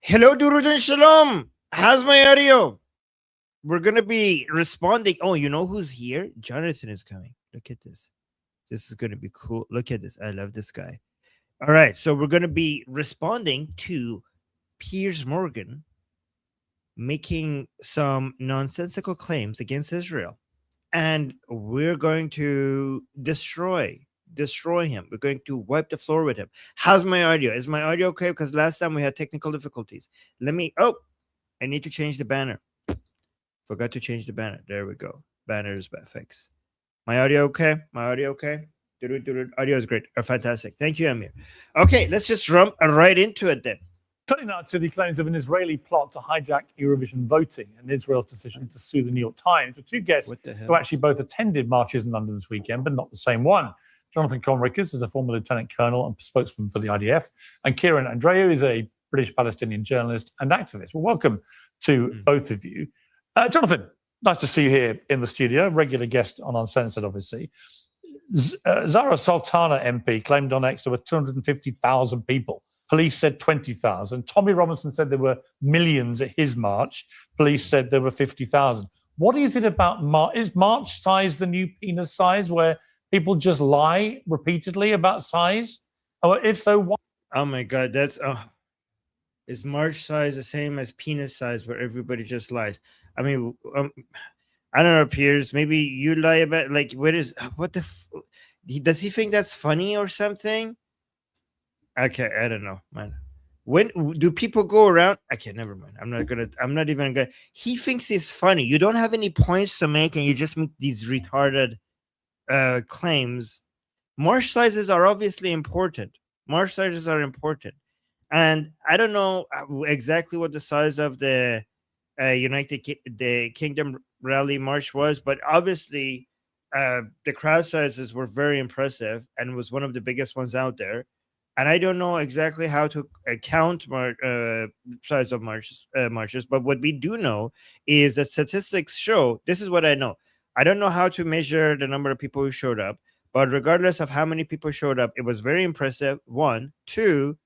Hello, Durud and Shalom. How's my audio? We're gonna be responding. Oh, you know who's here? Jonathan is coming. Look at this. This is gonna be cool. Look at this. I love this guy. All right, so we're gonna be responding to Piers Morgan making some nonsensical claims against Israel, and we're going to destroy him. We're going to wipe the floor with him. How's my audio? Is my audio okay? Because last time we had technical difficulties. Oh, I need to change the banner. Forgot to change the banner. There we go. Banner is fixed. My audio okay? My audio okay? Audio is great. Fantastic. Thank you, Amir. Okay, let's just jump right into it then. Turning now to the claims of an Israeli plot to hijack Eurovision voting and Israel's decision to sue the New York Times, with two guests who actually both attended marches in London this weekend, but not the same one. Jonathan Conricus is a former lieutenant colonel and spokesman for the IDF, and Kieran Andreou is a British-Palestinian journalist and activist. Well, welcome to both of you. Jonathan, nice to see you here in the studio, regular guest on Uncensored, obviously. Zara Sultana MP claimed on X there were 250,000 people. Police said 20,000. Tommy Robinson said there were millions at his march. Police said there were 50,000. What is it about March? Is March size the new penis size where people just lie repeatedly about size? Or if so, why? Oh my God, is March size the same as penis size where everybody just lies? I mean, I don't know, Piers. Maybe you lie about does he think that's funny or something? Okay, I don't know, man. When do people go around? Okay, never mind. I'm not even gonna. He thinks it's funny. You don't have any points to make, and you just make these retarded claims. March sizes are obviously important. March sizes are important, and I don't know exactly what the size of the the Kingdom rally march was, but obviously the crowd sizes were very impressive and was one of the biggest ones out there. And I don't know exactly how to count size of marches, but what we do know is that statistics show, this is what I know. I don't know how to measure the number of people who showed up, but regardless of how many people showed up, it was very impressive. One. Two,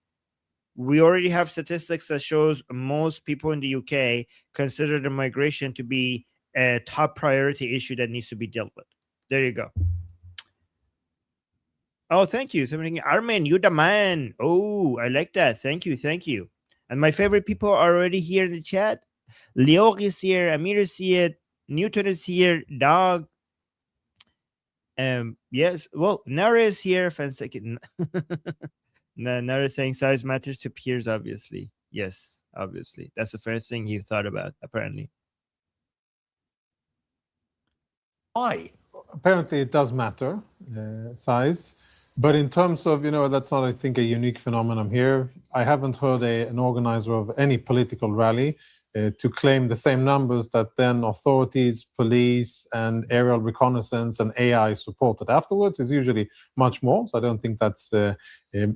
we already have statistics that shows most people in the UK consider the migration to be a top priority issue that needs to be dealt with. There you go. Oh, thank you. Somebody, Armin, you the man. Oh, I like that. Thank you. And my favorite people are already here in the chat. Leor is here. Amir is here. Newton is here. Dog. Yes. Well, Nara is here. Fantastic. Nara is saying size matters to Piers, obviously. Yes, obviously. That's the first thing you thought about, apparently. Why? Apparently, it does matter, size. But in terms of, that's not, I think, a unique phenomenon here. I haven't heard an organizer of any political rally to claim the same numbers that then authorities, police, and aerial reconnaissance and AI supported afterwards. Is usually much more. So I don't think that's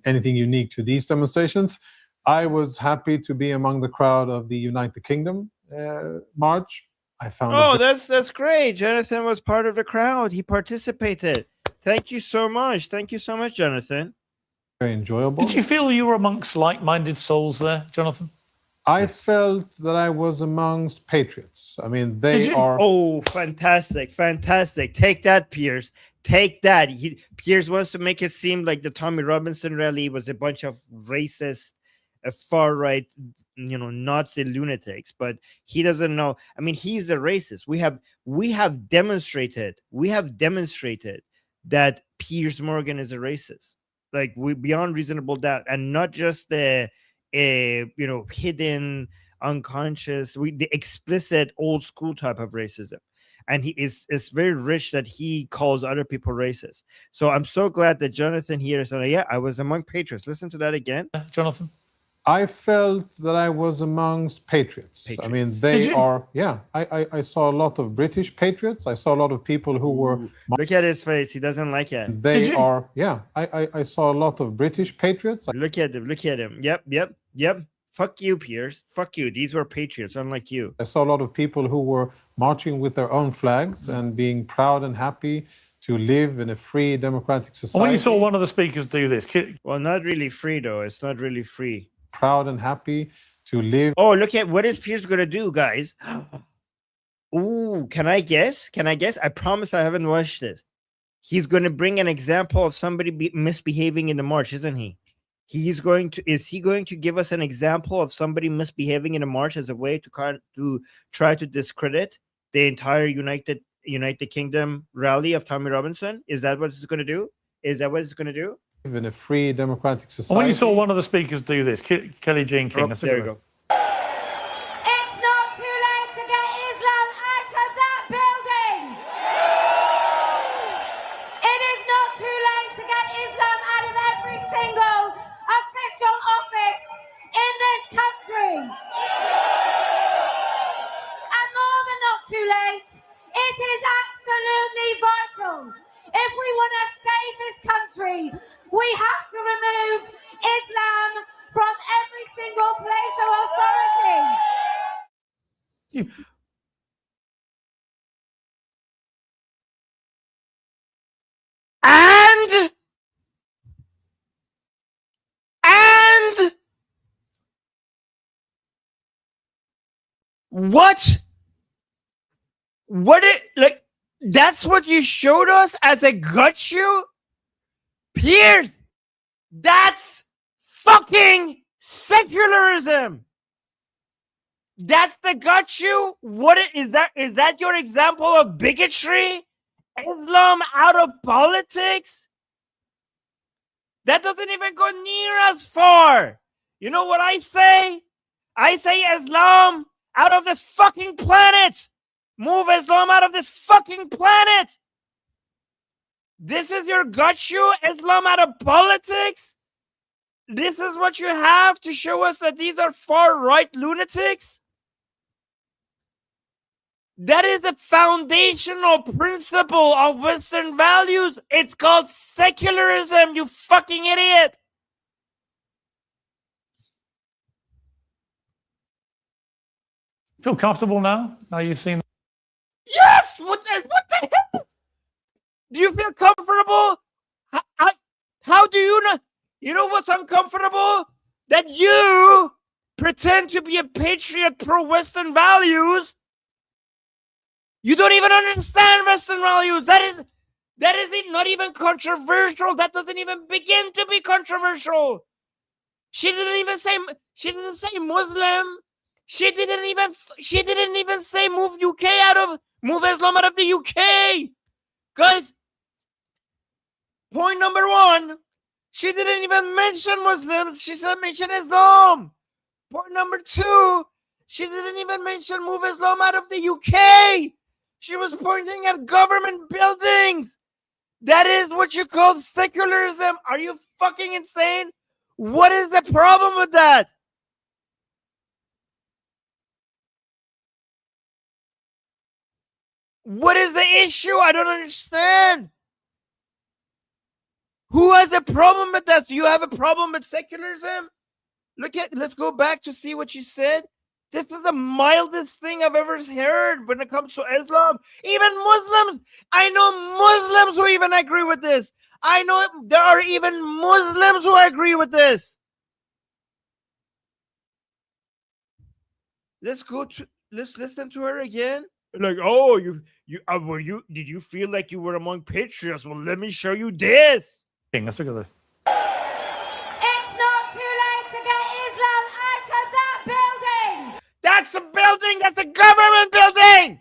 anything unique to these demonstrations. I was happy to be among the crowd of the United Kingdom march. I found. Oh, that's great. Jonathan was part of the crowd. He participated. Thank you so much. Jonathan. Very enjoyable. Did you feel you were amongst like-minded souls there, Jonathan? I felt that I was amongst patriots. I mean, they are. Oh, fantastic. Take that, Piers. Take that. Piers wants to make it seem like the Tommy Robinson rally was a bunch of racist, far-right, Nazi lunatics, but he doesn't know. I mean, he's a racist. We have demonstrated that Piers Morgan is a racist, like beyond reasonable doubt, and not just the hidden, unconscious, the explicit old school type of racism. And it's very rich that he calls other people racist. So I'm so glad that Jonathan here is saying, yeah, I was among patriots. Listen to that again, Jonathan. I felt that I was amongst patriots. I mean, they are. Yeah, I saw a lot of British patriots. I saw a lot of people who were. Look at his face. He doesn't like it. They are. Yeah, I saw a lot of British patriots. Look at him. Yep. Fuck you, Piers. Fuck you. These were patriots, unlike you. I saw a lot of people who were marching with their own flags and being proud and happy to live in a free democratic society. When you saw one of the speakers do this, well, not really free though. It's not really free. Proud and happy to live. Oh, look at what is Piers gonna do, guys? Ooh, can I guess? I promise I haven't watched this. He's going to bring an example of somebody misbehaving in the march, isn't he? Is he going to give us an example of somebody misbehaving in a march as a way to try to discredit the entire United Kingdom rally of Tommy Robinson? Is that what it's going to do? In a free democratic society. And when you saw one of the speakers do this, Kelly Jean King, Oh, there you go. It's not too late to get Islam out of that building. It is not too late to get Islam out of every single official office in this country. And more than not too late, it is absolutely vital. If we want to save this country, we have to remove Islam from every single place of authority. And what like that's what you showed us as a gut shoe? Piers, that's fucking secularism. That's the gut shoe. What is that? Is that your example of bigotry? Islam out of politics? That doesn't even go near as far. You know what I say? I say Islam out of this fucking planet. Move Islam out of this fucking planet. This is your gut shoe, Islam out of politics? This is what you have to show us that these are far-right lunatics? That is a foundational principle of Western values. It's called secularism, you fucking idiot. Feel comfortable now? Now you've seen. Yes! What the hell? Do you feel comfortable? How do you know? You know what's uncomfortable? That you pretend to be a patriot pro-Western values. You don't even understand Western values. That is not even controversial. That doesn't even begin to be controversial. She didn't say Muslim. She didn't even say move Islam out of the UK. Guys, point number one, she didn't even mention Muslims. She said mention Islam. Point number two, she didn't even mention move Islam out of the UK. She was pointing at government buildings. That is what you call secularism. Are you fucking insane? What is the problem with that? What is the issue? I don't understand. Who has a problem with that? Do you have a problem with secularism? Let's go back to see what you said. This is the mildest thing I've ever heard when it comes to Islam. Even Muslims, I know Muslims who even agree with this. I know there are even Muslims who agree with this. Let's listen to her again. Like, oh, did you feel like you were among patriots? Well, let me show you this. Let's look at this. It's not too late to get Islam out of that building. That's a building. That's a government building.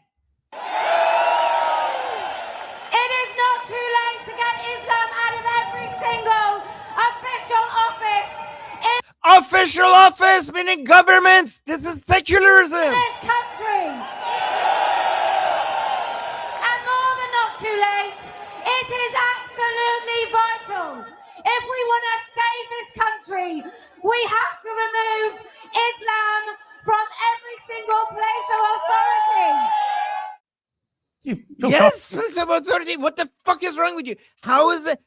It is not too late to get Islam out of every single official office in Official office, meaning government. This is secularism. this country. And more than not too late, it is absolutely vital. If we want to save this country, we have to remove Islam from every single place of authority. Yes, place of authority. What the fuck is wrong with you? How is it?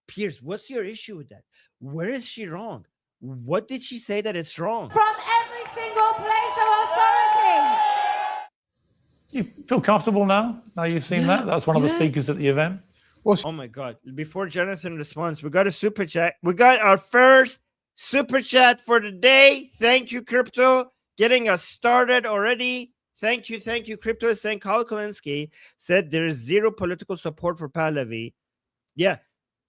Piers, what's your issue with that? Where is she wrong? What did she say that it's wrong? From every single place of authority. You feel comfortable now? Now you've seen that? That's one of the speakers at the event. Oh my God. Before Jonathan responds, we got a super chat. We got our first super chat for the day. Thank you, Crypto, getting us started already. Thank you, Crypto is saying Kyle Kulinski said there is zero political support for Pahlavi. Yeah,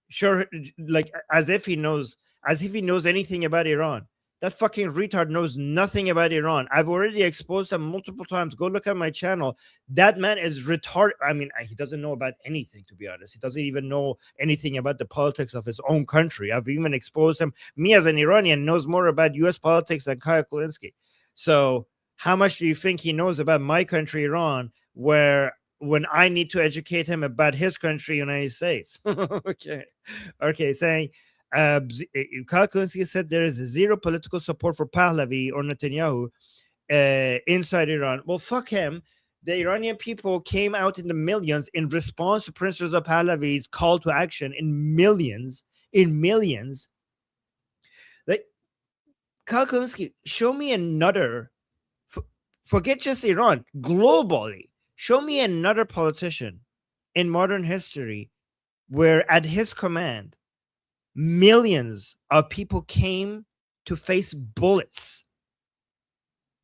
sure, like as if he knows anything about Iran. That fucking retard knows nothing about Iran. I've already exposed him multiple times. Go look at my channel. That man is retarded. I mean, he doesn't know about anything, to be honest. He doesn't even know anything about the politics of his own country. I've even exposed him. Me as an Iranian knows more about US politics than Kyle Kulinski. So how much do you think he knows about my country, Iran, where when I need to educate him about his country, United States? Okay, saying Kyle Kulinski said there is zero political support for Pahlavi or Netanyahu inside Iran. Well, fuck him. The Iranian people came out in the millions in response to Prince Reza Pahlavi's call to action in millions. Like, Kyle Kulinski, show me another, forget just Iran, globally, show me another politician in modern history where at his command, millions of people came to face bullets.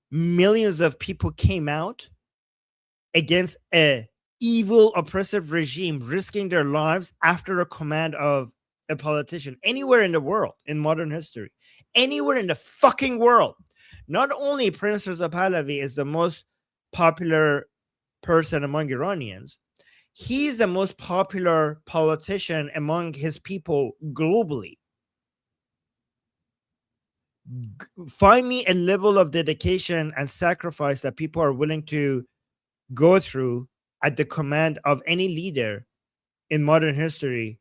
Millions of people came out against a evil, oppressive regime, risking their lives after a command of a politician anywhere in the world in modern history. Anywhere in the fucking world. Not only Prince Reza Pahlavi is the most popular person among Iranians, he's the most popular politician among his people globally. Find me a level of dedication and sacrifice that people are willing to go through at the command of any leader in modern history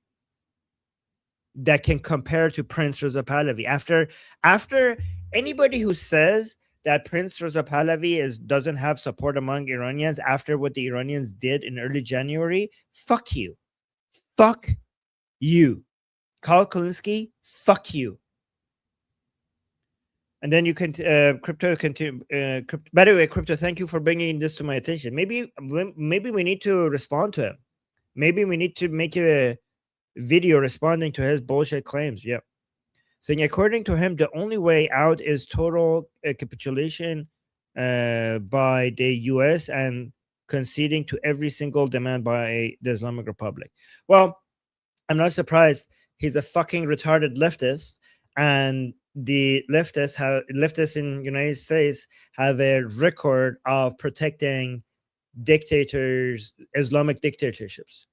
that can compare to Prince Reza Pahlavi. After anybody who says that Prince Reza Pahlavi doesn't have support among Iranians after what the Iranians did in early January, fuck you. Fuck you. Kyle Kulinski, fuck you. And then you can, Crypto, continue. By the way, Crypto, thank you for bringing this to my attention. Maybe we need to respond to him. Maybe we need to make a video responding to his bullshit claims. Yeah. Saying, according to him, the only way out is total capitulation by the US and conceding to every single demand by the Islamic Republic. Well, I'm not surprised. He's a fucking retarded leftist, and the leftists in United States have a record of protecting dictators, Islamic dictatorships.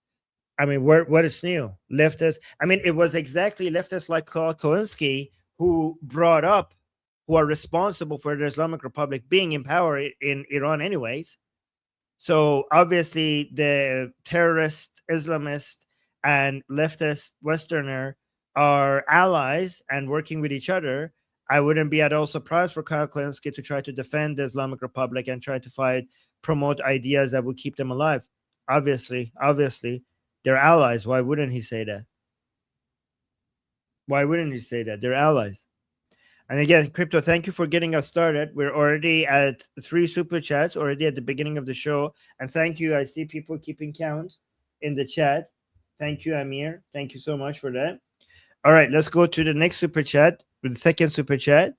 I mean, what is new? Leftists. I mean, it was exactly leftists like Kyle Kulinski who are responsible for the Islamic Republic being in power in Iran anyways. So obviously the terrorist, Islamist, and leftist Westerner are allies and working with each other. I wouldn't be at all surprised for Kyle Kulinski to try to defend the Islamic Republic and try to promote ideas that would keep them alive. Obviously, they're allies. Why wouldn't he say that? They're allies. And again, Crypto, thank you for getting us started. We're already at 3 super chats already at the beginning of the show. And thank you. I see people keeping count in the chat. Thank you, Amir. Thank you so much for that. All right, let's go to the next super chat, with the second super chat.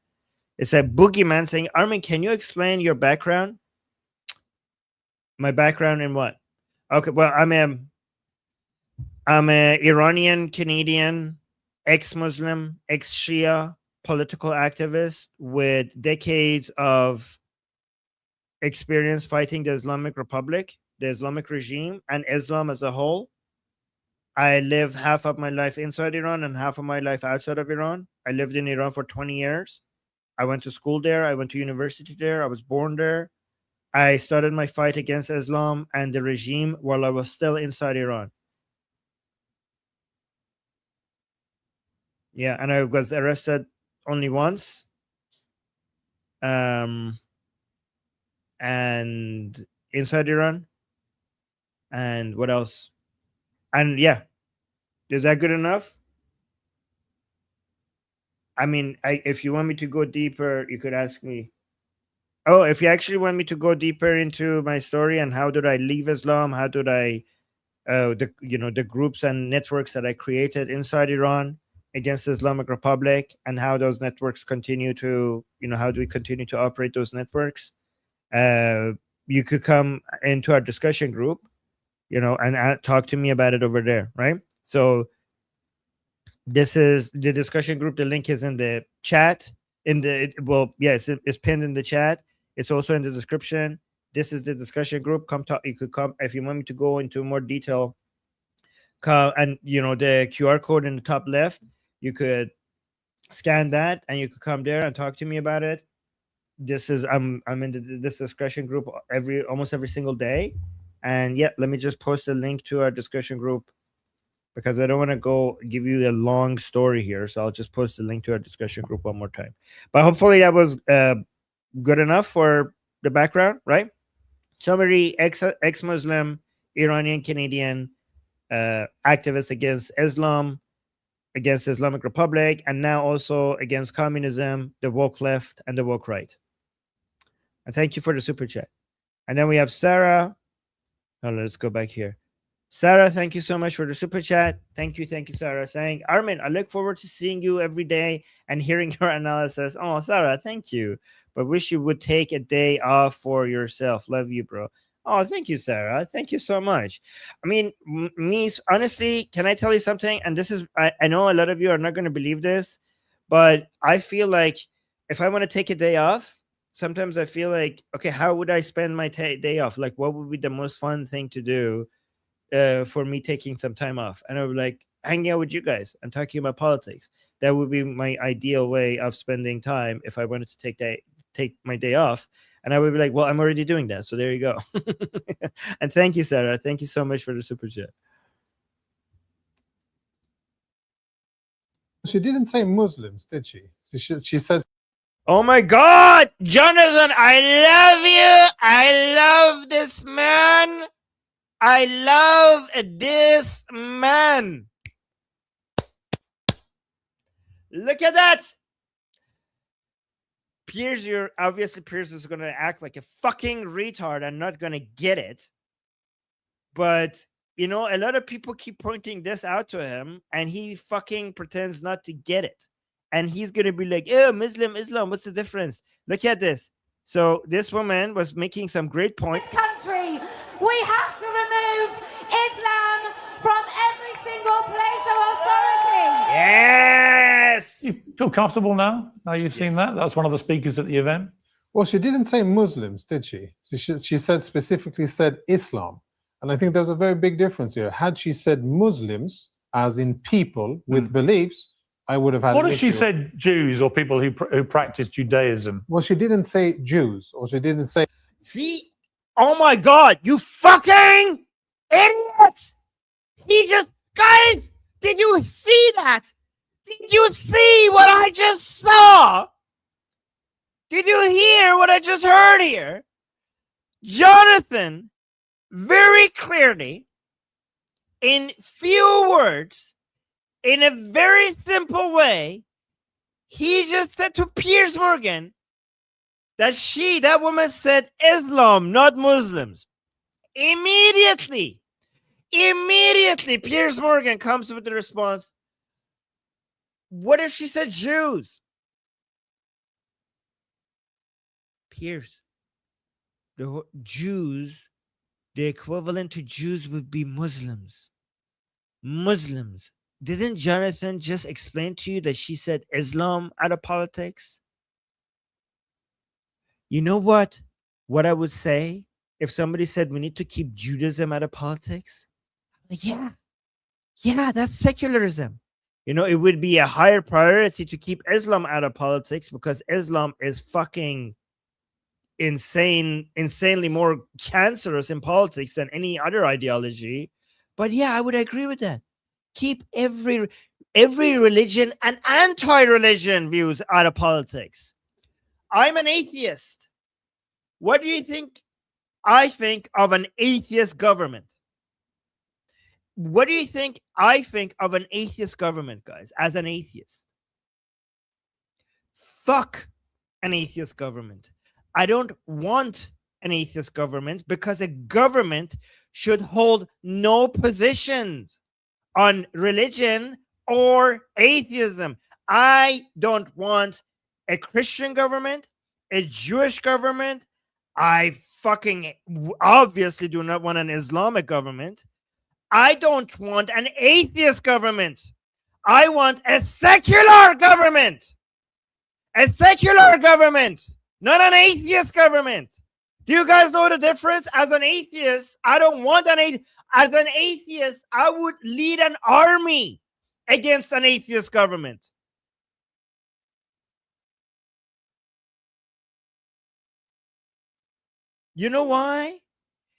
It's a boogeyman saying, Armin, can you explain your background? My background in what? Okay, well, I'm a Iranian Canadian, ex-Muslim, ex-Shia political activist with decades of experience fighting the Islamic Republic, the Islamic regime, and Islam as a whole. I live half of my life inside Iran and half of my life outside of Iran. I lived in Iran for 20 years. I went to school there. I went to university there. I was born there. I started my fight against Islam and the regime while I was still inside Iran. Yeah, and I was arrested only once. And inside Iran. And what else? And yeah, is that good enough? I mean, if you want me to go deeper, you could ask me. Oh, if you actually want me to go deeper into my story and how did I leave Islam? How did I, the groups and networks that I created inside Iran against the Islamic Republic and how those networks continue to, how do we continue to operate those networks, you could come into our discussion group, and talk to me about it over there, right? So this is the discussion group. The link is in the chat. It's pinned in the chat. It's also in the description. This is the discussion group. Come talk. You could come if you want me to go into more detail. And the QR code in the top left, you could scan that and you could come there and talk to me about it. This is I'm in this discussion group almost every single day. And yeah, let me just post a link to our discussion group because I don't want to go give you a long story here. So I'll just post a link to our discussion group one more time. But hopefully that was good enough for the background, right? Summary: ex-Muslim, Iranian Canadian, activist against Islam, against the Islamic Republic, and now also against communism, the woke left, and the woke right. And thank you for the super chat. And then we have Sarah. Oh, let's go back here. Sarah, thank you so much for the super chat. Thank you, Sarah. Saying, Armin, I look forward to seeing you every day and hearing your analysis. Oh, Sarah, thank you. But wish you would take a day off for yourself. Love you, bro. Oh, thank you, Sarah. Thank you so much. I mean, me, honestly, can I tell you something? And this is, I know a lot of you are not going to believe this, but I feel like if I want to take a day off, sometimes I feel like, okay, how would I spend my day off? Like, what would be the most fun thing to do for me taking some time off? And I would like hanging out with you guys and talking about politics. That would be my ideal way of spending time if I wanted to take my day off. And I would be like, well, I'm already doing that. So there you go. And thank you, Sarah. Thank you so much for the super chat. She didn't say Muslims, did she? She said, oh my God, Jonathan, I love you. I love this man. I love this man. Look at that. Piers, Piers is going to act like a fucking retard and not going to get it. But, a lot of people keep pointing this out to him and he fucking pretends not to get it. And he's going to be like, oh, Muslim, Islam, what's the difference? Look at this. So this woman was making some great points. This country, we have to remove Islam from every single place of authority. Yes. You feel comfortable now? Now you've seen that? That's one of the speakers at the event. well, she didn't say Muslims, did she? She specifically said Islam. And I think there's a very big difference here. Had she said Muslims, as in people with beliefs, I would have had. What if she said Jews or people who practice Judaism? Well, she didn't say Jews, or she didn't say. See? Oh my God, you fucking idiots! He just, guys, did you see that? Did you see what I just saw? Did you hear what I just heard here? Jonathan, very clearly, in few words, in a very simple way, he just said to Piers Morgan that woman said Islam, not Muslims. Immediately, Piers Morgan comes with the response, what if she said Jews? Piers, the Jews, the equivalent to Jews would be Muslims. Muslims. Didn't Jonathan just explain to you that she said Islam out of politics? You know what? What I would say if somebody said we need to keep Judaism out of politics? Yeah, that's secularism. You know, it would be a higher priority to keep Islam out of politics because Islam is fucking insanely more cancerous in politics than any other ideology. But yeah, I would agree with that. Keep every religion and anti-religion views out of politics. I'm an atheist. What do you think I think of an atheist government? What do you think I think of an atheist government, guys, as an atheist? Fuck an atheist government. I don't want an atheist government because a government should hold no positions on religion or atheism. I don't want a Christian government, a Jewish government. I fucking obviously do not want an Islamic government. I don't want an atheist government. I want a secular government. A secular government, not an atheist government. Do you guys know the difference? As an atheist, I don't want an atheist. As an atheist, I would lead an army against an atheist government. You know why?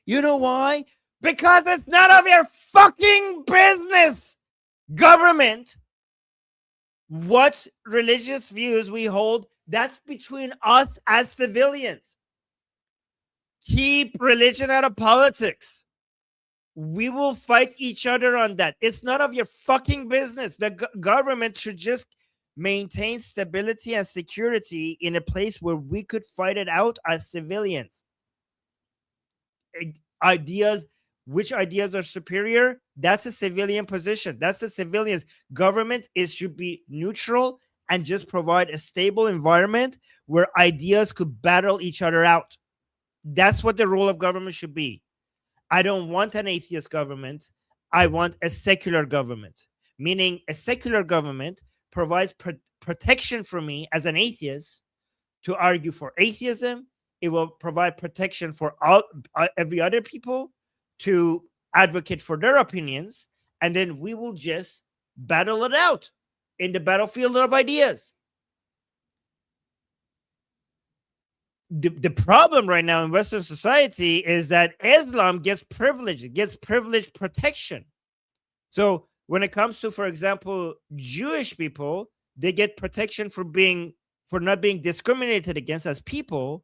You know why? Because it's none of your fucking business, government, what religious views we hold. That's between us as civilians. Keep religion out of politics. We will fight each other on that. It's none of your fucking business. The government should just maintain stability and security in a place where we could fight it out as civilians. Ideas, which ideas are superior? That's a civilian position. That's the civilians. Government should be neutral and just provide a stable environment where ideas could battle each other out. That's what the role of government should be. I don't want an atheist government. I want a secular government, meaning a secular government provides protection for me as an atheist to argue for atheism. It will provide protection for every other people to advocate for their opinions, and then we will just battle it out in the battlefield of ideas. The problem right now in Western society is that Islam gets privilege. It gets privileged protection. So when it comes to, for example, Jewish people, they get protection for not being discriminated against as people.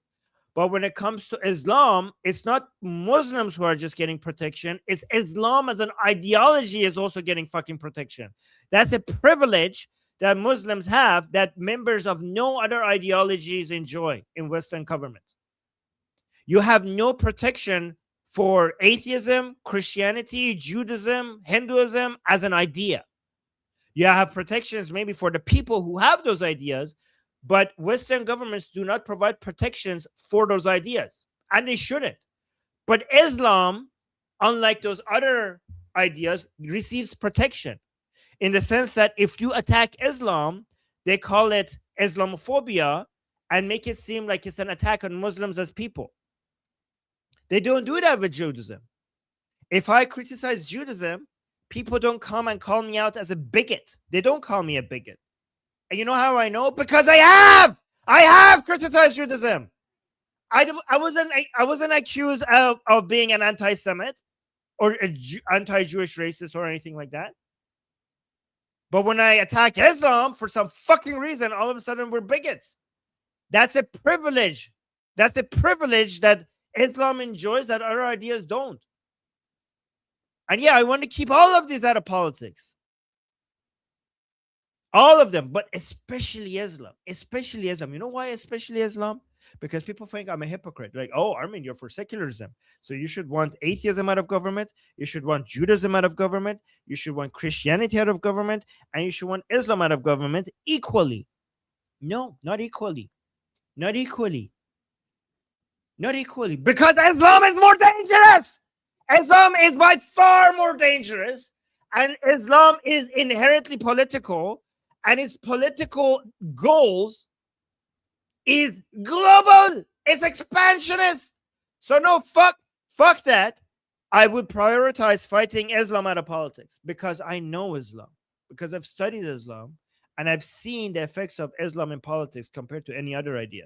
But when it comes to Islam, it's not Muslims who are just getting protection. It's Islam as an ideology is also getting fucking protection. That's a privilege that Muslims have that members of no other ideologies enjoy in Western governments. You have no protection for atheism, Christianity, Judaism, Hinduism as an idea. You have protections maybe for the people who have those ideas, but Western governments do not provide protections for those ideas, and they shouldn't. But Islam, unlike those other ideas, receives protection in the sense that if you attack Islam, they call it Islamophobia and make it seem like it's an attack on Muslims as people. They don't do that with Judaism. If I criticize Judaism, people don't come and call me out as a bigot. They don't call me a bigot. And you know how I know? Because I have criticized Judaism. I wasn't accused of being an anti-Semite or anti-Jewish racist or anything like that. But when I attack Islam for some fucking reason, all of a sudden we're bigots. That's a privilege. That's a privilege that Islam enjoys that other ideas don't. And yeah, I want to keep all of these out of politics. All of them, but especially Islam. Especially Islam. You know why especially Islam? Because people think I'm a hypocrite. Like, oh, Armin, you're for secularism. So you should want atheism out of government. You should want Judaism out of government. You should want Christianity out of government. And you should want Islam out of government equally. No, not equally. Not equally. Not equally. Because Islam is more dangerous. Islam is by far more dangerous. And Islam is inherently political. And its political goals is global. It's expansionist. So no, fuck that. I would prioritize fighting Islam out of politics because I know Islam, because I've studied Islam, and I've seen the effects of Islam in politics compared to any other idea.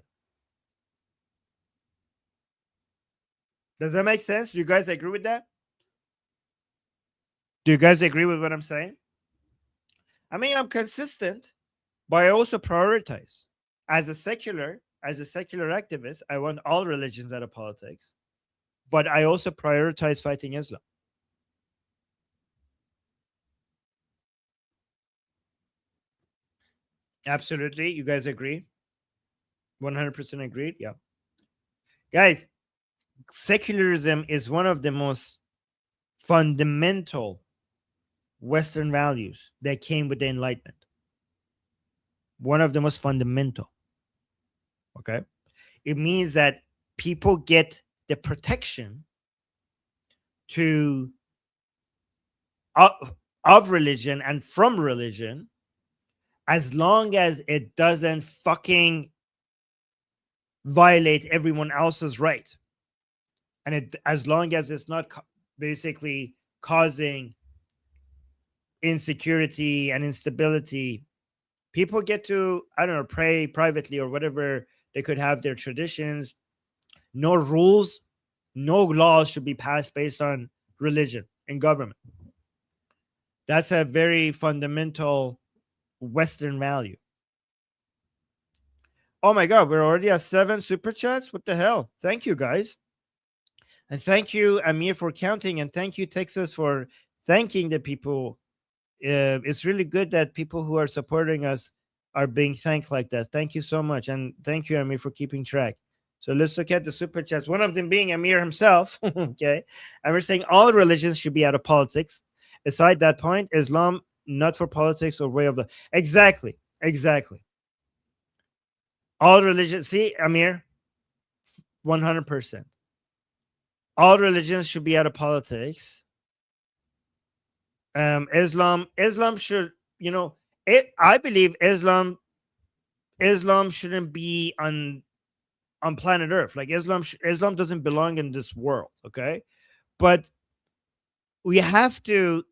Does that make sense? Do you guys agree with that? Do you guys agree with what I'm saying? I mean, I'm consistent, but I also prioritize. As a secular activist, I want all religions out of politics, but I also prioritize fighting Islam. Absolutely. You guys agree? 100% agreed? Yeah. Guys, secularism is one of the most fundamental Western values that came with the Enlightenment. One of the most fundamental. Okay? It means that people get the protection to of religion and from religion as long as it doesn't fucking violate everyone else's right, and it as long as it's not basically causing insecurity and instability. People get to, I don't know, pray privately or whatever. They could have their traditions. No rules, no laws should be passed based on religion and government. That's a very fundamental Western value. Oh my God, we're already at 7 super chats. What the hell? Thank you, guys. And thank you, Amir, for counting. And thank you, Texas, for thanking the people. It's really good that people who are supporting us are being thanked like that. Thank you so much. And thank you, Amir, for keeping track. So let's look at the super chats. One of them being Amir himself. Okay. And we're saying all religions should be out of politics. Aside that point, Islam, not for politics or way of the. Exactly. All religions. See, Amir, 100%. All religions should be out of politics. Islam should, I believe Islam shouldn't be on planet Earth. Like Islam doesn't belong in this world. Okay, but we have to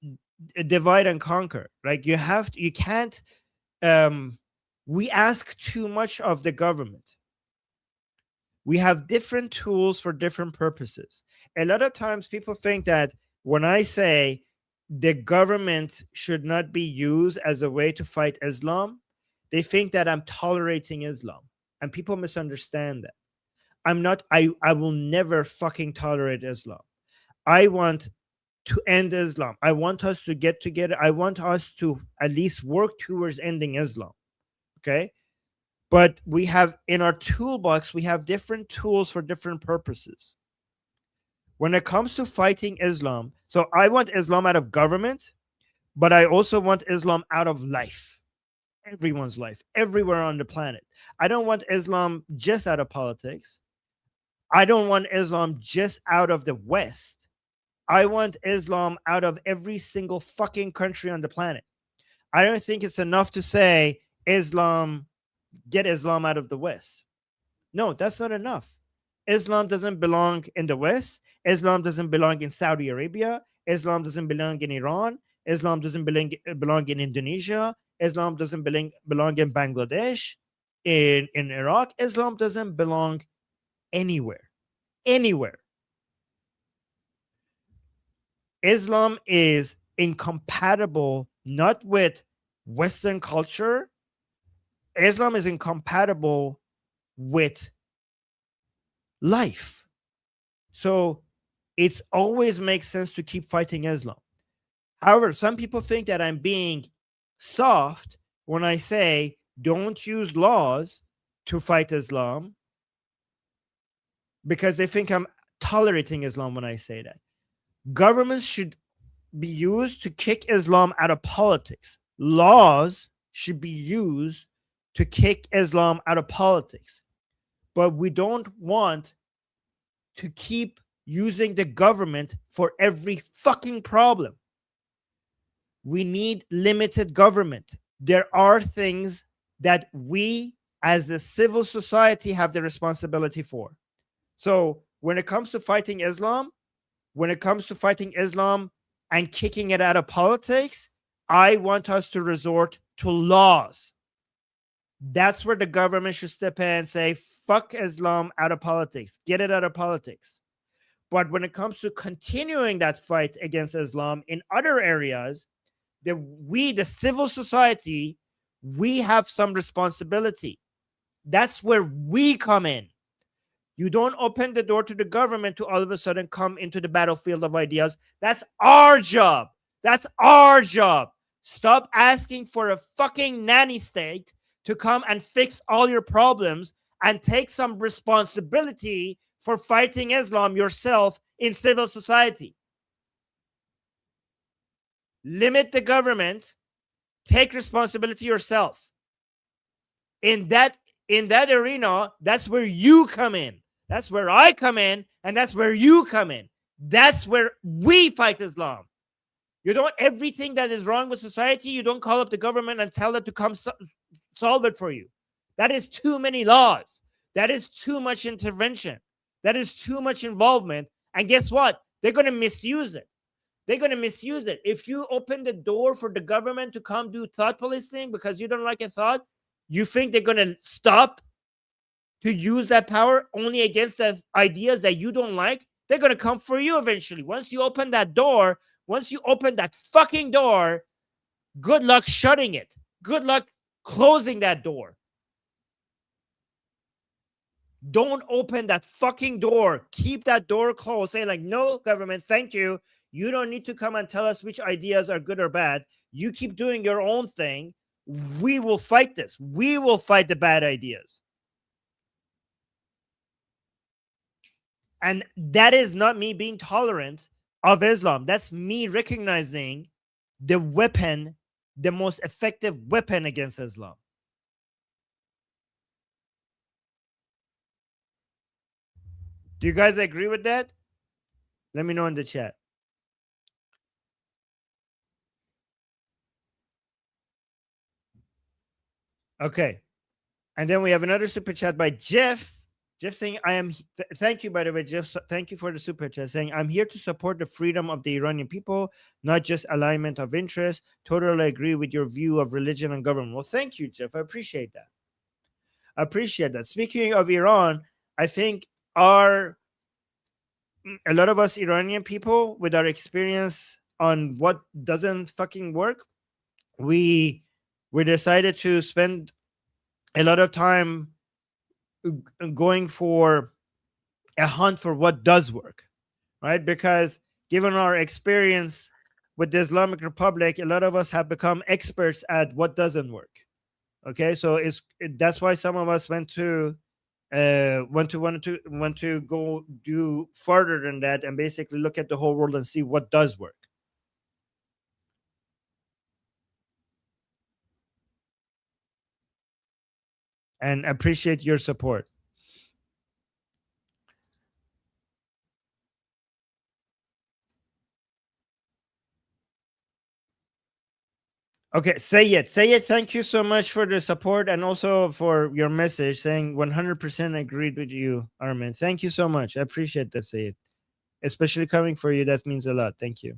divide and conquer. Like you can't. We ask too much of the government. We have different tools for different purposes. A lot of times people think that when I say the government should not be used as a way to fight Islam, they think that I'm tolerating Islam. And people misunderstand that. I'm not, I will never fucking tolerate Islam. I want to end Islam. I want us to get together. I want us to at least work towards ending Islam. Okay? But we have in our toolbox, we have different tools for different purposes. When it comes to fighting Islam, so I want Islam out of government, but I also want Islam out of life. Everyone's life, everywhere on the planet. I don't want Islam just out of politics. I don't want Islam just out of the West. I want Islam out of every single fucking country on the planet. I don't think it's enough to say Islam, get Islam out of the West. No, that's not enough. Islam doesn't belong in the West. Islam doesn't belong in Saudi Arabia. Islam doesn't belong in Iran. Islam doesn't belong in Indonesia. Islam doesn't belong in Bangladesh, in Iraq. Islam doesn't belong anywhere. Anywhere. Islam is incompatible not with Western culture. Islam is incompatible with life. So it always makes sense to keep fighting Islam. However, some people think that I'm being soft when I say don't use laws to fight Islam, because they think I'm tolerating Islam when I say that. Governments should be used to kick Islam out of politics. Laws should be used to kick Islam out of politics. But we don't want to keep using the government for every fucking problem. We need limited government. There are things that we as a civil society have the responsibility for. So when it comes to fighting Islam, and kicking it out of politics, I want us to resort to laws. That's where the government should step in and say, fuck Islam out of politics. Get it out of politics. But when it comes to continuing that fight against Islam in other areas, the civil society, we have some responsibility. That's where we come in. You don't open the door to the government to all of a sudden come into the battlefield of ideas. That's our job. That's our job. Stop asking for a fucking nanny state to come and fix all your problems, and take some responsibility for fighting Islam yourself in civil society. limit the government, take responsibility yourself. In that arena, that's where you come in. That's where I come in, and that's where you come in. That's where we fight Islam. You don't, everything that is wrong with society, you don't call up the government and tell them to come solve it for you. That is too many laws. That is too much intervention. That is too much involvement. And guess what? They're going to misuse it. They're going to misuse it. If you open the door for the government to come do thought policing because you don't like a thought, you think they're going to stop to use that power only against the ideas that you don't like? They're going to come for you eventually. Once you open that door, once you open that fucking door, good luck shutting it. Good luck closing that door. Don't open that fucking door. Keep that door closed. Say like, no, government, thank you. You don't need to come and tell us which ideas are good or bad. You keep doing your own thing. We will fight this. We will fight the bad ideas. And that is not me being tolerant of Islam. That's me recognizing the weapon, the most effective weapon against Islam. Do you guys agree with that? Let me know in the chat. Okay. And then we have another super chat by Jeff. Jeff saying, thank you, by the way, Jeff. Thank you for the super chat. Saying, I'm here to support the freedom of the Iranian people, not just alignment of interest. Totally agree with your view of religion and government. Well, thank you, Jeff. I appreciate that. I appreciate that. Speaking of Iran, I think a lot of us Iranian people, with our experience on what doesn't fucking work, we decided to spend a lot of time going for a hunt for what does work, right? Because given our experience with the Islamic Republic, a lot of us have become experts at what doesn't work. Okay, so that's why some of us want to go do further than that and basically look at the whole world and see what does work. And appreciate your support. Okay, say it. Thank you so much for the support and also for your message saying 100% agreed with you, Armin. Thank you so much. I appreciate that, say it. Especially coming for you, that means a lot. Thank you.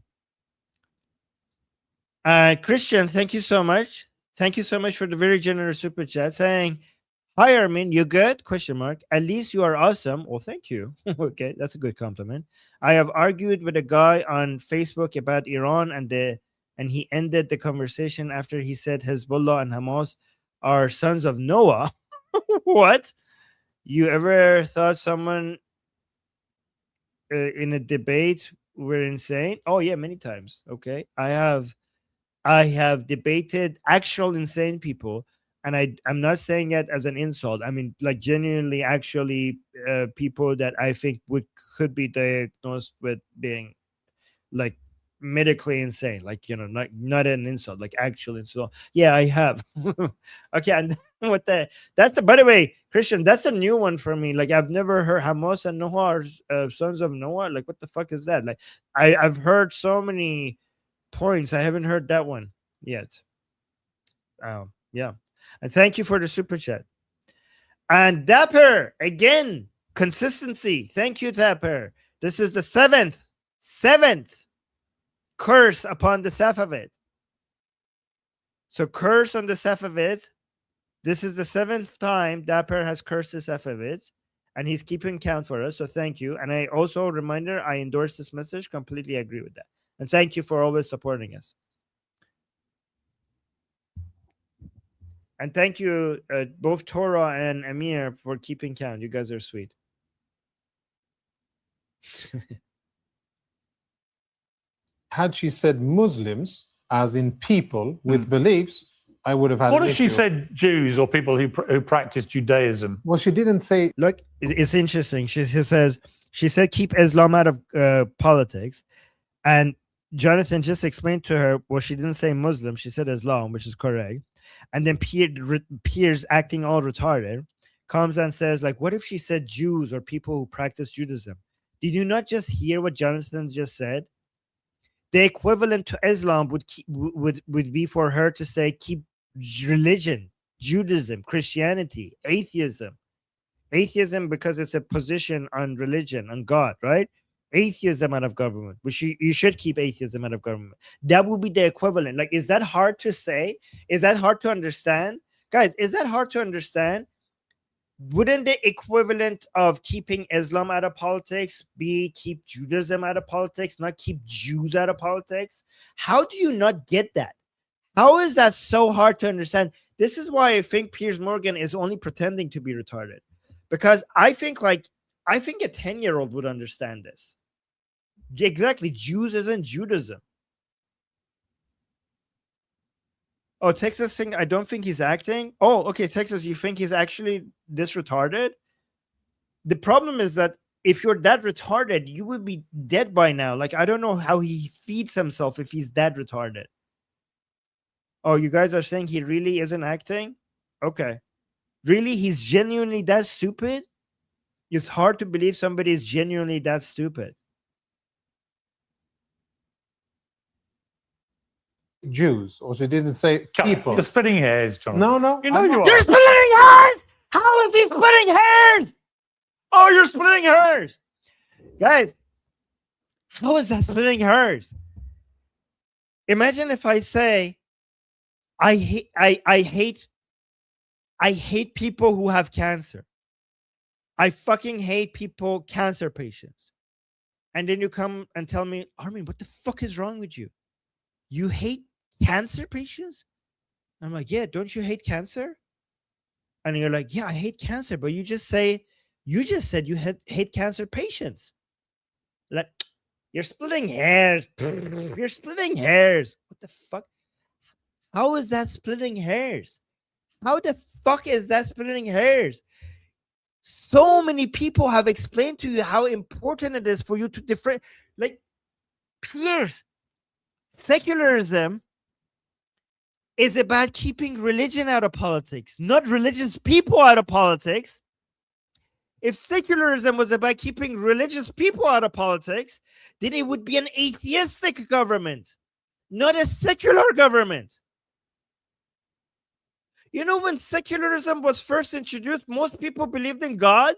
Christian, thank you so much. Thank you so much for the very generous super chat saying, hi, Armin, you good? Question mark. At least you are awesome. Well, thank you. Okay, that's a good compliment. I have argued with a guy on Facebook about Iran and he ended the conversation after he said Hezbollah and Hamas are sons of Noah. What? You ever thought someone in a debate were insane? Oh yeah, many times. Okay, I have debated actual insane people, and I'm not saying that as an insult. I mean, like genuinely, actually, people that I think could be diagnosed with being like medically insane, like, you know, not an insult, like actual insult. Yeah, I have. Okay, and by the way, Christian, that's a new one for me. Like, I've never heard Hamas and Noah are sons of Noah. Like, what the fuck is that? Like, I've heard so many points. I haven't heard that one yet. Yeah. And thank you for the super chat. And Dapper, again, consistency. Thank you, Dapper. This is the seventh curse upon the Safavid. So curse on the Safavid. This is the 7th time Dapper has cursed the Safavids, and he's keeping count for us. So thank you. And I also, reminder, I endorse this message. Completely agree with that. And thank you for always supporting us. And thank you, both Torah and Amir, for keeping count. You guys are sweet. Had she said Muslims, as in people with beliefs, I would have had. What if she said Jews or people who practice Judaism? Well, she didn't say. Look, it's interesting. She said keep Islam out of politics, and Jonathan just explained to her, well, she didn't say Muslim, she said Islam, which is correct. And then Piers, acting all retarded, comes and says, like, what if she said Jews or people who practice Judaism? Did you not just hear what Jonathan just said? The equivalent to Islam would be for her to say, keep religion, Judaism, Christianity, atheism. Atheism because it's a position on religion, on God, right? Atheism out of government, which you should keep atheism out of government. That would be the equivalent. Like, is that hard to say? Is that hard to understand? Guys, is that hard to understand? Wouldn't the equivalent of keeping Islam out of politics be keep Judaism out of politics, not keep Jews out of politics? How do you not get that? How is that so hard to understand? This is why I think Piers Morgan is only pretending to be retarded. Because I think a 10-year-old would understand this. Exactly. Jews isn't Judaism. Oh, Texas saying, I don't think he's acting. Oh, okay, Texas, you think he's actually this retarded? The problem is that if you're that retarded, you would be dead by now. Like, I don't know how he feeds himself if he's that retarded. Oh, you guys are saying he really isn't acting? Okay. Really? He's genuinely that stupid? It's hard to believe somebody is genuinely that stupid. Jews, or she didn't say people. You're splitting hairs, Jonathan. No, You know I'm you not. are. You're splitting hairs! How is he splitting hairs? Oh, you're splitting hairs. Guys, how is that splitting hairs? Imagine if I say, I hate people who have cancer. I fucking hate cancer patients. And then you come and tell me, Armin, what the fuck is wrong with you? You hate cancer patients? I'm like, yeah, don't you hate cancer? And you're like, yeah, I hate cancer. But you just said you hate cancer patients. Like, you're splitting hairs. You're splitting hairs. What the fuck? How is that splitting hairs? How the fuck is that splitting hairs? So many people have explained to you how important it is for you to different. Like, Piers, secularism is about keeping religion out of politics, not religious people out of politics. If secularism was about keeping religious people out of politics, then it would be an atheistic government, not a secular government. You know, when secularism was first introduced, most people believed in God.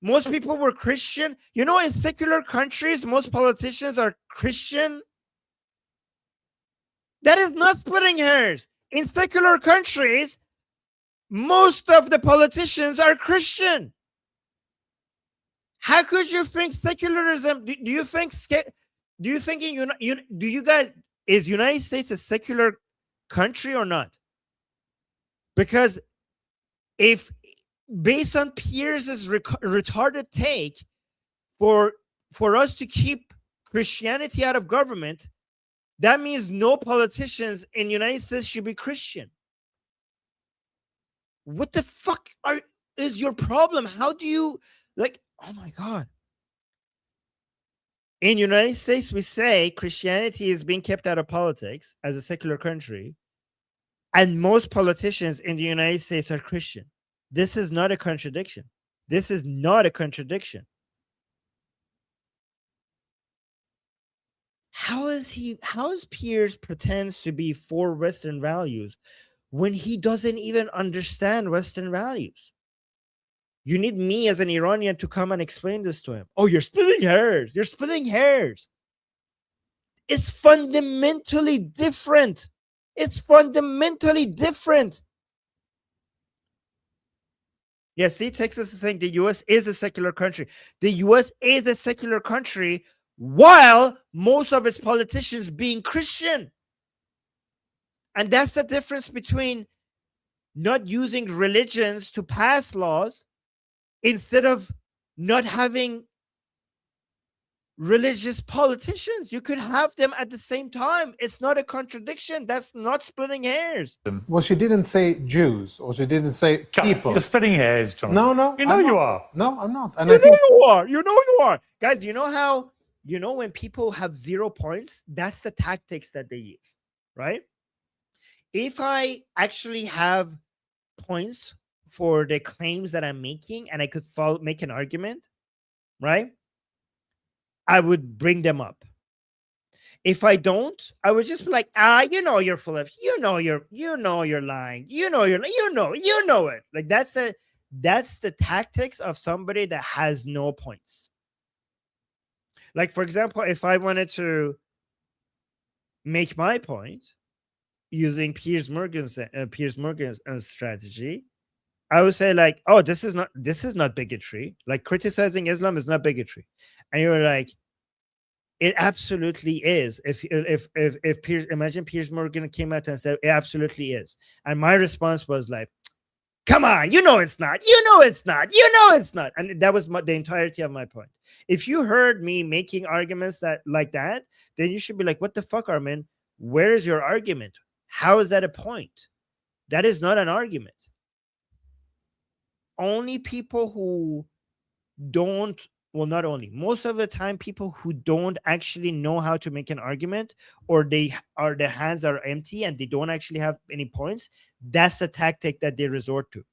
Most people were Christian. You know, in secular countries, most politicians are Christian. That is not splitting hairs. In secular countries, most of the politicians are Christian. How could you think secularism? Do you think is United States a secular country or not? Because if, based on Piers's retarded take, for us to keep Christianity out of government, that means no politicians in the United States should be Christian. What the fuck is your problem? How do you, like, oh my God. In the United States, we say Christianity is being kept out of politics as a secular country, and most politicians in the United States are Christian. This is not a contradiction. This is not a contradiction. How is Piers pretends to be for Western values when he doesn't even understand Western values? You need me as an Iranian to come and explain this to him. Oh, you're splitting hairs. You're splitting hairs. It's fundamentally different. It's fundamentally different. Yeah, see, Texas is saying the U.S. is a secular country. The U.S. is a secular country while most of its politicians being Christian. And that's the difference between not using religions to pass laws instead of not having religious politicians. You could have them at the same time. It's not a contradiction. That's not splitting hairs. Well, she didn't say Jews, or she didn't say people. You're splitting hairs, Jonathan. No, You know I'm you not. are. No, I'm not. And You know you are. You know you are. Guys, you know how you know, when people have 0 points, that's the tactics that they use, right? If I actually have points for the claims that I'm making and I could make an argument, right? I would bring them up. If I don't, I would just be like, you know, you're full of, you're lying, you know it. Like that's the tactics of somebody that has no points. Like, for example, if I wanted to make my point using Piers Morgan's strategy, I would say like, oh, this is not bigotry. Like, criticizing Islam is not bigotry. And you're like, it absolutely is. If Piers, imagine Piers Morgan came out and said it absolutely is, and my response was like, come on, you know it's not, and that was the entirety of my point. If you heard me making arguments like that, then you should be like, what the fuck, Armin? Where is your argument? How is that a point? That is not an argument. Only people who don't, well, not only, most of the time, people who don't actually know how to make an argument, or their hands are empty and they don't actually have any points, that's the tactic that they resort to.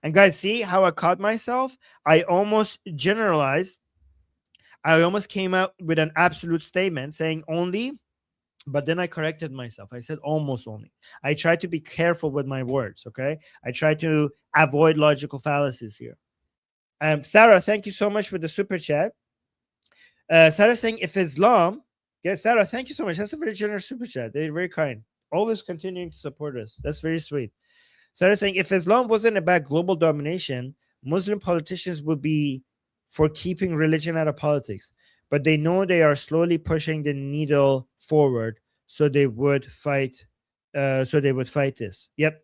And guys, see how I caught myself? I almost generalized. I almost came out with an absolute statement saying only, but then I corrected myself. I said almost only. I try to be careful with my words, okay? I try to avoid logical fallacies here. Sarah, thank you so much for the super chat. Sarah saying, if Islam, yes, Sarah, thank you so much. That's a very generous super chat. They're very kind. Always continuing to support us. That's very sweet. Sarah saying, if Islam wasn't about global domination, Muslim politicians would be for keeping religion out of politics. But they know they are slowly pushing the needle forward, so they would fight. This. Yep,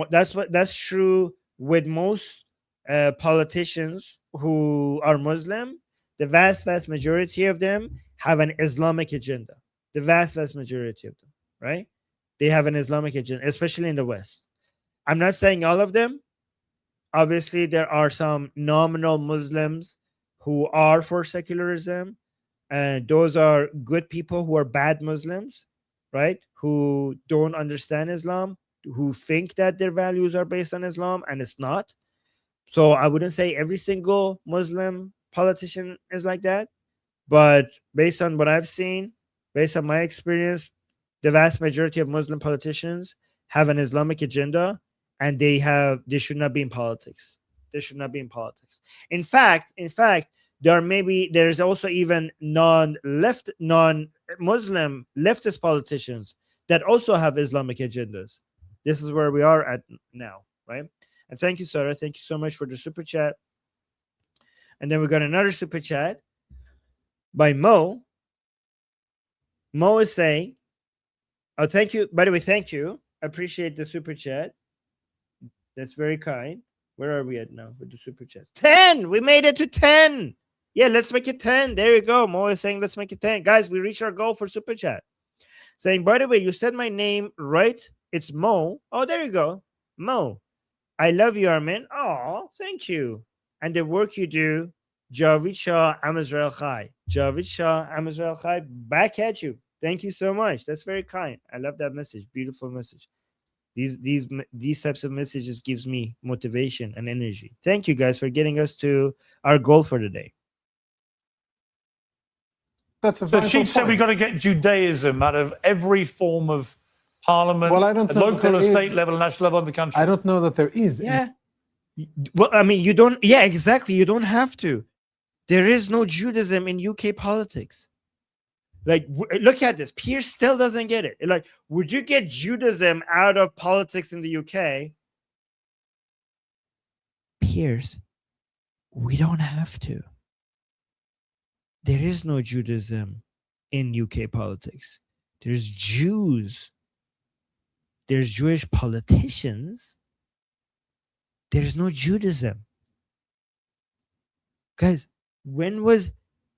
that's true with most politicians who are Muslim. The vast majority of them have an Islamic agenda. The vast majority of them, right? They have an Islamic agenda, especially in the West. I'm not saying all of them. Obviously, there are some nominal Muslims who are for secularism, and those are good people who are bad Muslims, right? Who don't understand Islam, who think that their values are based on Islam, and it's not. So I wouldn't say every single Muslim politician is like that, but based on what I've seen, based on my experience, the vast majority of Muslim politicians have an Islamic agenda, and they should not be in politics. They should not be in politics. In fact, there's also even non-Muslim leftist politicians that also have Islamic agendas. This is where we are at now, right? And thank you, Sarah. Thank you so much for the super chat. And then we got another super chat by Mo. Mo is saying, oh, thank you. By the way, thank you. I appreciate the super chat. That's very kind. Where are we at now with the super chat? 10. We made it to 10. Yeah, let's make it 10. There you go. Mo is saying, let's make it 10. Guys, we reached our goal for super chat. Saying, by the way, you said my name right. It's Mo. Oh, there you go. Mo. I love you, Armin. Oh, thank you. And the work you do, Javid Shah, Am Israel Chai. Javid Shah, Am Israel Chai, back at you. Thank you so much. That's very kind. I love that message. Beautiful message. These types of messages gives me motivation and energy. Thank you guys for getting us to our goal for the day. That's a so vital she said point. we got to get Judaism out of every form of parliament, Well, I don't at know local or that there state is. level, national level of the country. I don't know that there is. Yeah. Well, I mean, you don't. Yeah, exactly. You don't have to. There is no Judaism in UK politics. Like, look at this. Piers still doesn't get it. Like, would you get Judaism out of politics in the UK? Piers, we don't have to. There is no Judaism in UK politics. There's Jews. There's Jewish politicians. There's no Judaism. Guys, when was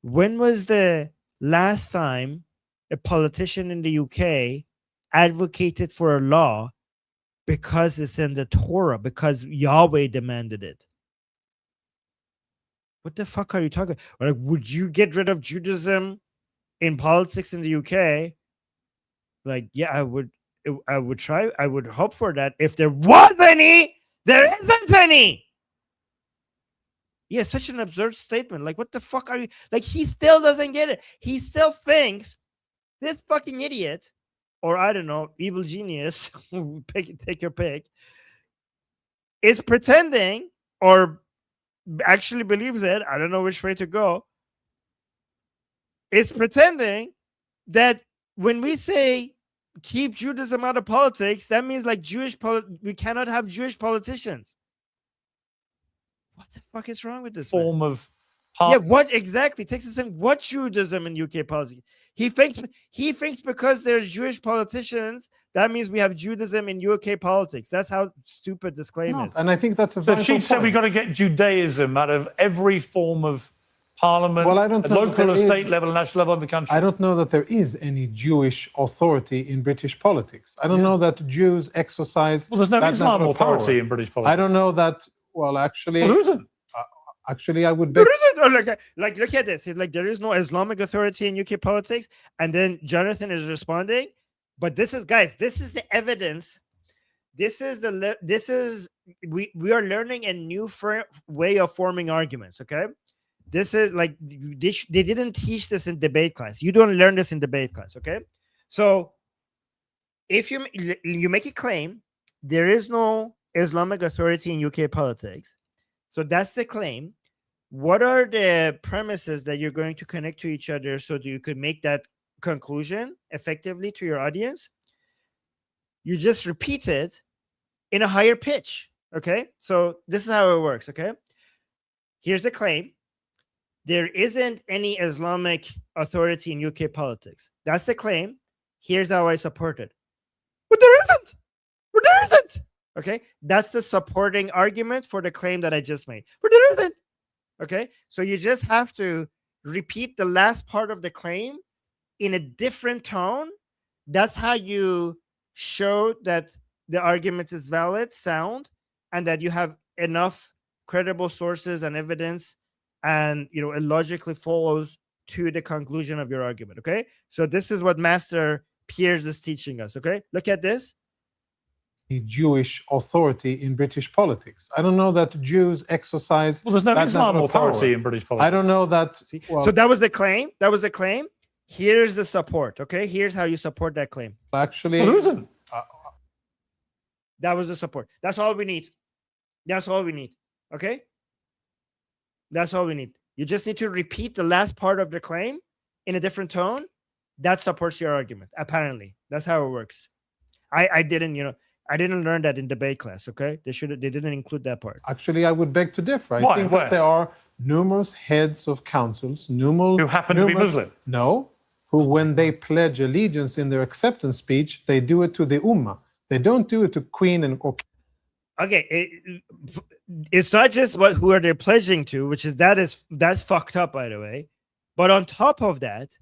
the last time a politician in the UK advocated for a law because it's in the Torah, because Yahweh demanded it? What the fuck are you talking? Like, would you get rid of Judaism in politics in the UK? Like, yeah, I would. I would try. I would hope for that. If there was any, there isn't any. Yeah, such an absurd statement. Like, what the fuck are you? Like, he still doesn't get it. He still thinks this fucking idiot, or I don't know, evil genius, take your pick, is pretending or actually believes it. I don't know which way to go. Is pretending that when we say keep Judaism out of politics, that means like we cannot have Jewish politicians. What the fuck is wrong with this form man? of yeah, what exactly? Texas saying what Judaism in UK politics? He thinks because there's Jewish politicians, that means we have Judaism in UK politics. That's how stupid this claim is. And I think that's a so vital she said point. we got to get Judaism out of every form of parliament, Well, I don't at know local, that or there state is- level, national level of the country. I don't know that there is any Jewish authority in British politics. I don't know that Jews exercise. Well, there's no that Islam level of power. authority in British politics. I don't know that. Well, actually, Well, there isn't. actually, I would. There isn't. Oh, like, look at this. He's like, there is no Islamic authority in UK politics. And then Jonathan is responding, but this is, guys, this is the evidence. We are learning a new way of forming arguments. Okay, this is like they didn't teach this in debate class. You don't learn this in debate class. Okay, so if you make a claim, there is no Islamic authority in UK politics. So that's the claim. What are the premises that you're going to connect to each other so that you could make that conclusion effectively to your audience? You just repeat it in a higher pitch. Okay, so this is how it works. Okay, here's the claim. There isn't any Islamic authority in UK politics. That's the claim. Here's how I support it. But there isn't. But there isn't. Okay, that's the supporting argument for the claim that I just made. But there isn't. Okay, so you just have to repeat the last part of the claim in a different tone. That's how you show that the argument is valid, sound, and that you have enough credible sources and evidence, and it logically follows to the conclusion of your argument. Okay, so this is what Master Piers is teaching us. Okay, look at this. Jewish authority in British politics. I don't know that Jews exercise. Well, there's no that Islam level of power. authority in British politics. I don't know that. Well, So that was the claim. That was the claim. Here's the support. Okay, here's how you support that claim. actually, Well, there isn't. That was the support. That's all we need. That's all we need. Okay, that's all we need. You just need to repeat the last part of the claim in a different tone. That supports your argument. Apparently, that's how it works. I didn't learn that in debate class. Okay, they didn't include that part. Actually, I would beg to differ. I Why? think Where? that there are numerous heads of councils, who happen to be Muslim. No, who, when they pledge allegiance in their acceptance speech, they do it to the Ummah. They don't do it to Queen or. Okay, it's not just who are they pledging to, that's fucked up, by the way. But on top of that,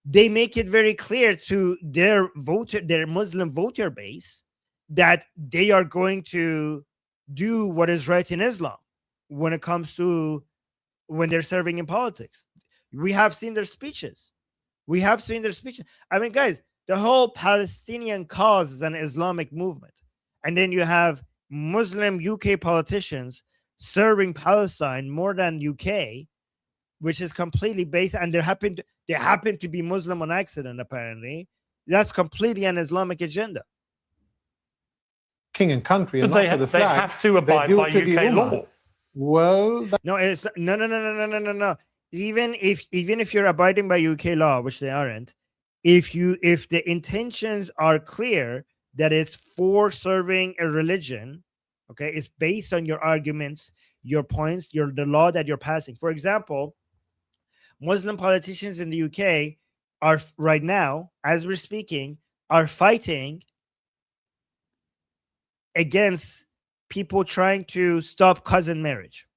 they make it very clear to their Muslim voter base that they are going to do what is right in Islam when it comes to when they're serving in politics. We have seen their speeches. I mean, guys, the whole Palestinian cause is an Islamic movement. And then you have Muslim UK politicians serving Palestine more than UK, which is completely based, and they happen to be Muslim on accident, apparently. That's completely an Islamic agenda. King and country, and But not to the flag. they have to abide do by it to the UK Ummah. law. Well, No, it's no. Even if you're abiding by UK law, which they aren't, if the intentions are clear that it's for serving a religion, okay, it's based on your arguments, your points, the law that you're passing. For example, Muslim politicians in the UK are right now, as we're speaking, are fighting against people trying to stop cousin marriage.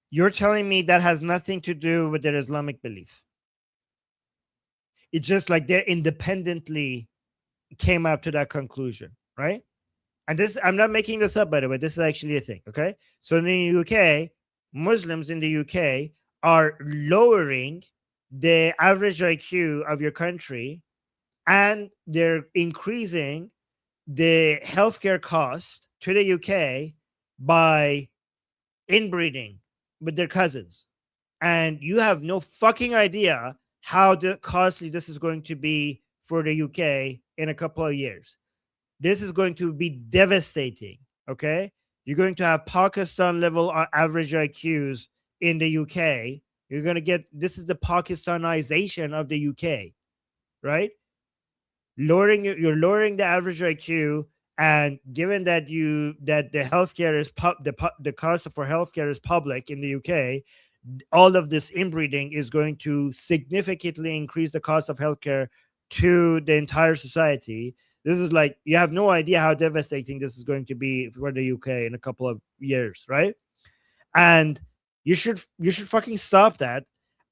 You're telling me that has nothing to do with their Islamic belief. It's just like they independently came up to that conclusion, right? And this, I'm not making this up, by the way. This is actually a thing. Okay. So in the UK, Muslims in the UK are lowering the average IQ of your country, and they're increasing the healthcare cost to the UK by inbreeding with their cousins. And you have no fucking idea how costly this is going to be for the UK in a couple of years. This is going to be devastating. Okay. You're going to have Pakistan level average IQs in the UK. You're going to get, this is the Pakistanization of the UK, right? You're lowering the average IQ, and given that the healthcare is the cost for healthcare is public in the UK, all of this inbreeding is going to significantly increase the cost of healthcare to the entire society. This is like, you have no idea how devastating this is going to be for the UK in a couple of years, right? And you should fucking stop that.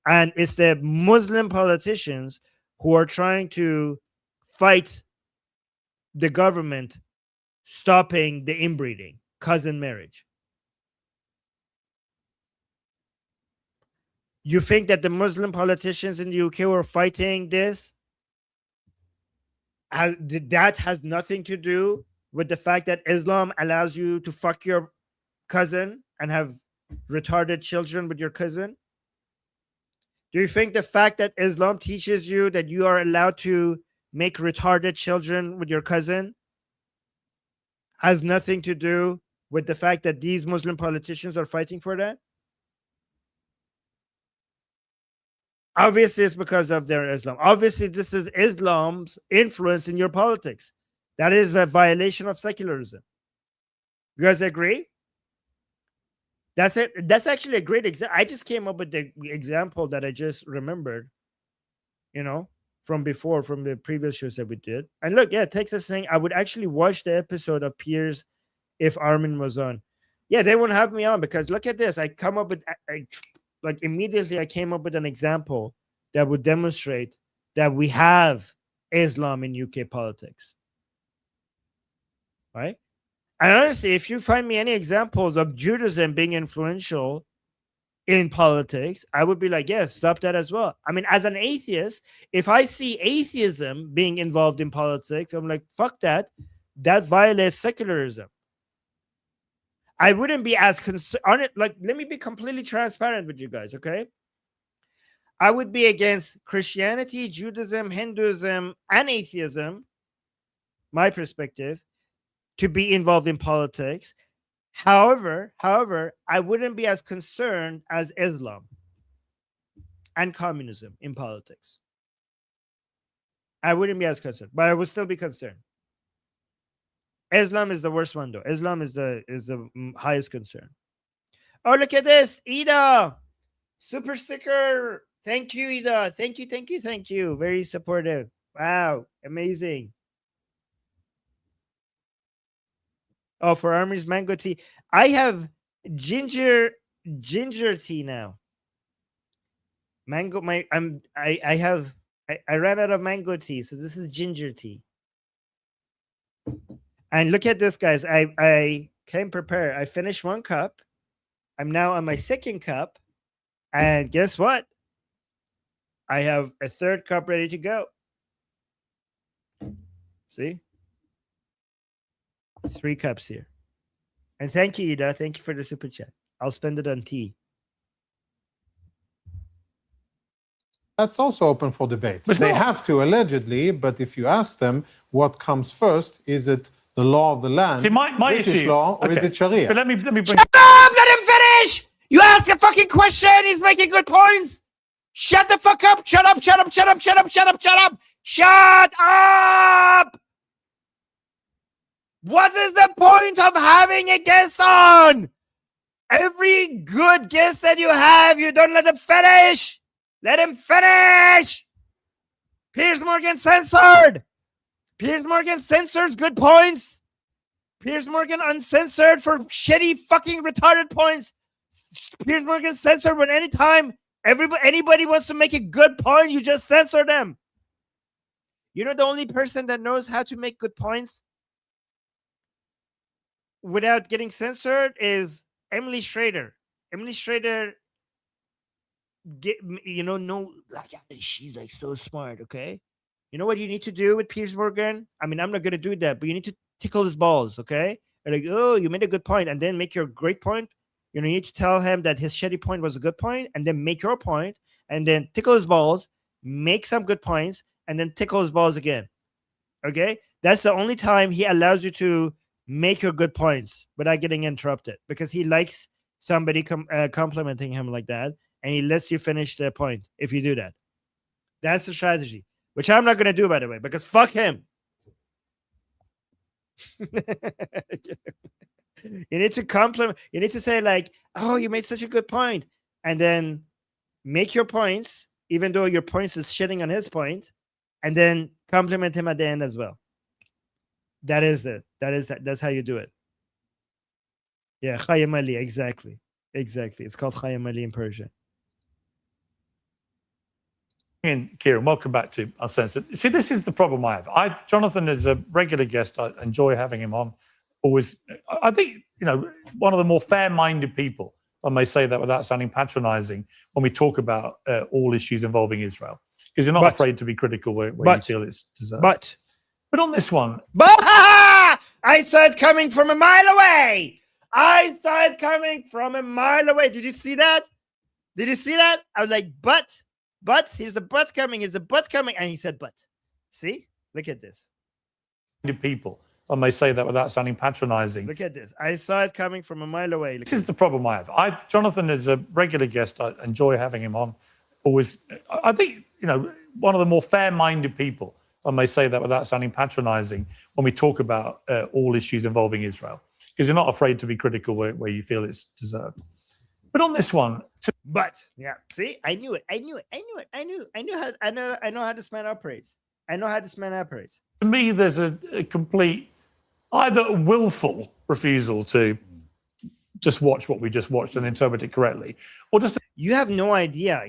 And it's the Muslim politicians who are trying to fight the government stopping the inbreeding, cousin marriage. You think that the Muslim politicians in the UK were fighting this? That has nothing to do with the fact that Islam allows you to fuck your cousin and have retarded children with your cousin? Do you think the fact that Islam teaches you that you are allowed to make retarded children with your cousin has nothing to do with the fact that these Muslim politicians are fighting for that? Obviously, it's because of their Islam. Obviously, this is Islam's influence in your politics. That is a violation of secularism. You guys agree? That's it. That's actually a great example. I just came up with the example that I just remembered, from before, from the previous shows that we did. And look, yeah, Texas saying I would actually watch the episode of Piers if Armin was on. Yeah, they won't have me on because look at this. I come up with, immediately I came up with an example that would demonstrate that we have Islam in UK politics. Right? And honestly, if you find me any examples of Judaism being influential in politics, I would be like, yes, stop that as well. I mean, as an atheist, if I see atheism being involved in politics, I'm like, fuck that. That violates secularism. I wouldn't be as concerned on it. Like, let me be completely transparent with you guys, okay? I would be against Christianity, Judaism, Hinduism, and atheism, my perspective, to be involved in politics. However, I wouldn't be as concerned as Islam and communism in politics. I wouldn't be as concerned, but I would still be concerned. Islam is the worst one, though. Islam is the highest concern. Oh, look at this, Ida, super sticker. Thank you, Ida. Thank you. Very supportive. Wow, amazing. Oh, for Army's mango tea. I have ginger tea now. Mango, I ran out of mango tea, so this is ginger tea. And look at this, guys. I came prepared. I finished one cup. I'm now on my second cup. And guess what? I have a third cup ready to go. See? 3 cups here. And thank you, Ida. Thank you for the super chat. I'll spend it on tea. That's also open for debate. They have to, allegedly, but if you ask them what comes first, is it the law of the land, my British issue, law, or is it Sharia? But let me bring... Shut up! Let him finish! You ask a fucking question. He's making good points. Shut the fuck up. Shut up. What is the point of having a guest on? Every good guest that you have, you don't let him finish. Let him finish. Piers Morgan censored. Piers Morgan censors good points. Piers Morgan uncensored for shitty fucking retarded points. Piers Morgan censored when anytime anybody wants to make a good point, you just censor them. You know the only person that knows how to make good points without getting censored is Emily Schrader. Emily Schrader, she's like so smart. Okay, you know what you need to do with Piers Morgan? I mean, I'm not gonna do that, but you need to tickle his balls. Okay, like, oh, you made a good point, and then make your great point. You need to tell him that his shitty point was a good point, and then make your point, and then tickle his balls, make some good points, and then tickle his balls again. Okay, that's the only time he allows you to make your good points without getting interrupted, because he likes somebody complimenting him like that, and he lets you finish the point if you do that. That's the strategy, which I'm not going to do, by the way, because fuck him. You need to compliment. You need to say like, "Oh, you made such a good point," and then make your points, even though your points is shitting on his point, and then compliment him at the end as well. That is it. That's how you do it. Yeah, Khayyam Ali, exactly. It's called Khayyam Ali in Persian. And Kieran, welcome back to Uncensored. See, this is the problem I have. Jonathan is a regular guest. I enjoy having him on. Always, I think, one of the more fair-minded people, if I may say that without sounding patronizing, when we talk about all issues involving Israel, because you're not afraid to be critical where you feel it's deserved. But on this one, I saw it coming from a mile away. Did you see that? I was like, but, here's a butt coming, and he said, but. See? Look at this. People, I may say that without sounding patronizing. Look at this. I saw it coming from a mile away. This is the problem I have. Jonathan is a regular guest. I enjoy having him on. Always, I think, one of the more fair-minded people, I may say that without sounding patronizing, when we talk about all issues involving Israel, because you're not afraid to be critical where you feel it's deserved. But on this one, yeah, see, I knew it. I know how this man operates. To me, there's a complete, either willful refusal to just watch what we just watched and interpret it correctly, or just you have no idea.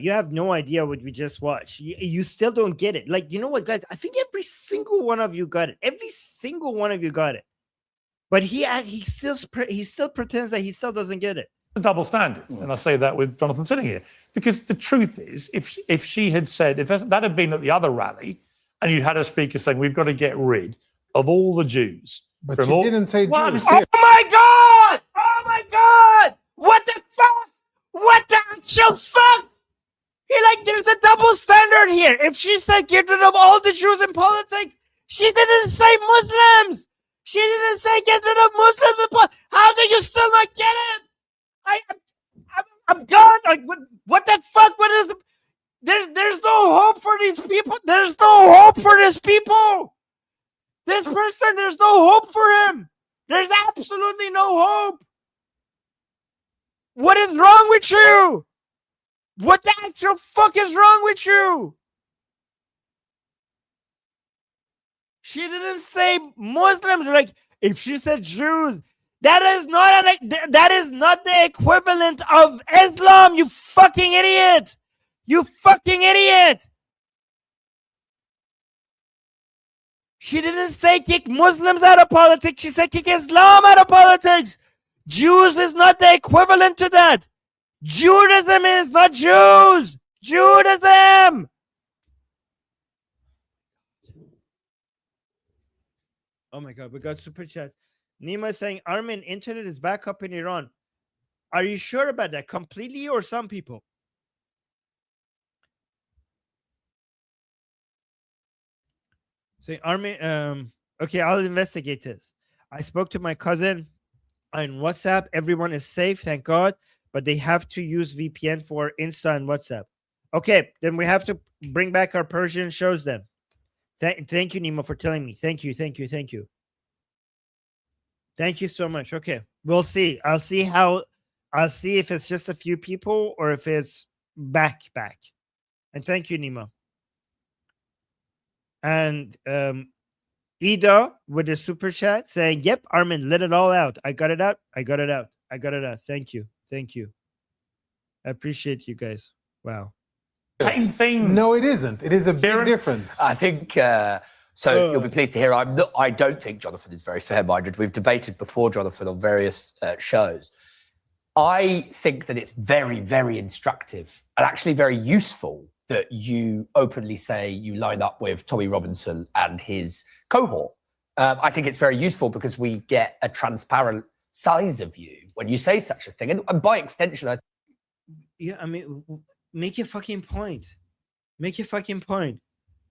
What we just watched. You still don't get it. Like, you know what, guys? I think every single one of you got it. But he still pretends that he still doesn't get it. A double standard, and I say that with Jonathan sitting here, because the truth is, if she had said, if that had been at the other rally, and you had a speaker saying we've got to get rid of all the Jews, but she didn't say Jews. Oh my God! What the fuck? What the actual fuck? There's a double standard here. If she said get rid of all the Jews in politics, she didn't say Muslims. She didn't say get rid of Muslims in politics. How do you still not get it? I'm gone. Like, what the fuck? What is the? There's no hope for these people. There's no hope for this people. This person, there's no hope for him. There's absolutely no hope. What is wrong with you? What the actual fuck is wrong with you? She didn't say Muslims. Like, if she said Jews, that is not the equivalent of Islam, you fucking idiot. She didn't say kick Muslims out of politics. She said kick Islam out of politics. Jews is not the equivalent to that. Judaism is not Jews. Judaism. Oh my God, we got super chats. Nima saying, Armin, internet is back up in Iran. Are you sure about that? Completely, or some people? Saying, Armin, okay, I'll investigate this. I spoke to my cousin on WhatsApp. Everyone is safe, thank God, but they have to use VPN for Insta and WhatsApp. Okay, then we have to bring back our Persian shows then. Thank you, Nima, for telling me. Thank you. Thank you so much. Okay, we'll see. I'll see if it's just a few people or if it's back. And thank you, Nima. And Ida with a super chat saying, yep, Armin, let it all out. I got it out. Thank you. I appreciate you guys. Wow. Same thing. No, it isn't. It is a big difference. I think So you'll be pleased to hear I don't think Jonathan is very fair-minded. We've debated before, Jonathan, on various shows. I think that it's very, very instructive and actually very useful that you openly say you line up with Tommy Robinson and his cohort. I think it's very useful because we get a transparent size of you when you say such a thing. And by extension, I mean, make your fucking point. Make your fucking point.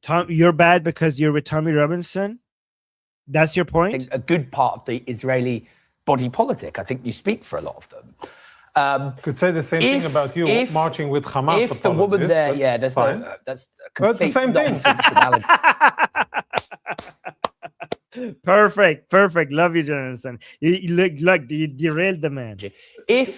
Tom, you're bad because you're with Tommy Robinson? That's your point? I think a good part of the Israeli body politic. I think you speak for a lot of them. Could say the same thing about you marching with Hamas. If the woman there, yeah, that's fine. That's a But it's the same thing. analogy. Perfect. Love you, Jonathan. You look, you derailed the man.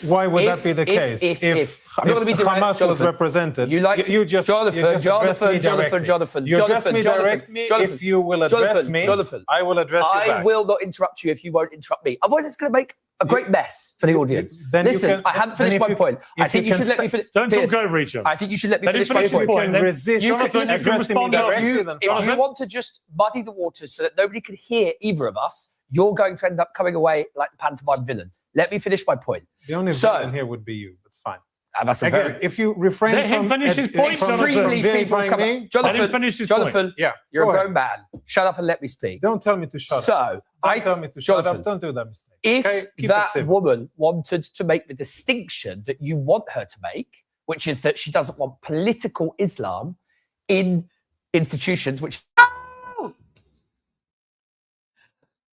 Why would that be the case? If Hamas was represented, you just Jonathan. You address me directly. If you will address me, I will address you back. I will not interrupt you if you won't interrupt me. Otherwise, it's going to make a great mess for the audience. Listen, I haven't finished my point. I think you should let me finish. Don't talk over each other. I think you should let me finish my point. Resist addressing me directly. If you want to just muddy the waters so that nobody can hear either of us, you're going to end up coming away like the pantomime villain. Let me finish my point. The only villain here would be you, but fine. And that's Again, if you refrain Let him from finish his point, extremely feeble me, Let him finish his Jonathan, Yeah, you're a go grown man. Shut up and let me speak. Don't tell me to shut up. Don't tell me to shut up. Don't do that mistake. If that woman wanted to make the distinction that you want her to make, which is that she doesn't want political Islam in institutions, which...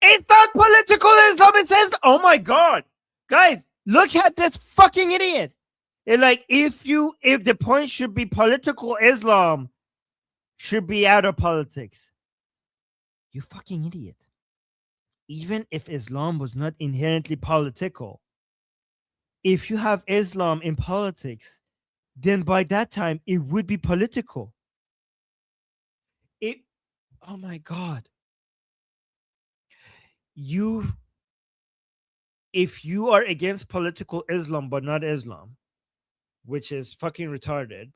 It's not political Islam. It says, oh my God. Guys, look at this fucking idiot. It's like, if the point should be political Islam should be out of politics. You fucking idiot. Even if Islam was not inherently political, if you have Islam in politics, then by that time it would be political. Oh my God. If you are against political Islam but not Islam, which is fucking retarded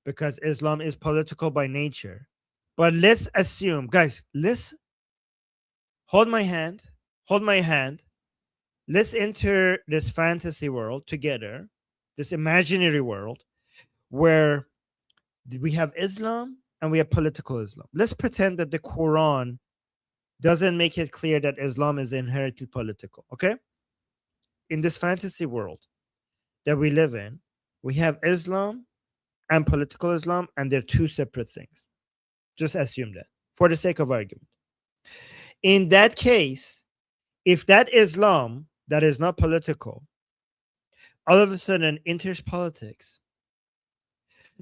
because Islam is political by nature. But let's assume, guys, let's hold my hand. Let's enter this fantasy world together, this imaginary world where we have Islam and we have political Islam. Let's pretend that the Quran doesn't make it clear that Islam is inherently political, okay? In this fantasy world that we live in, we have Islam and political Islam, and they're two separate things. Just assume that for the sake of argument. In that case, if that Islam that is not political all of a sudden enters politics,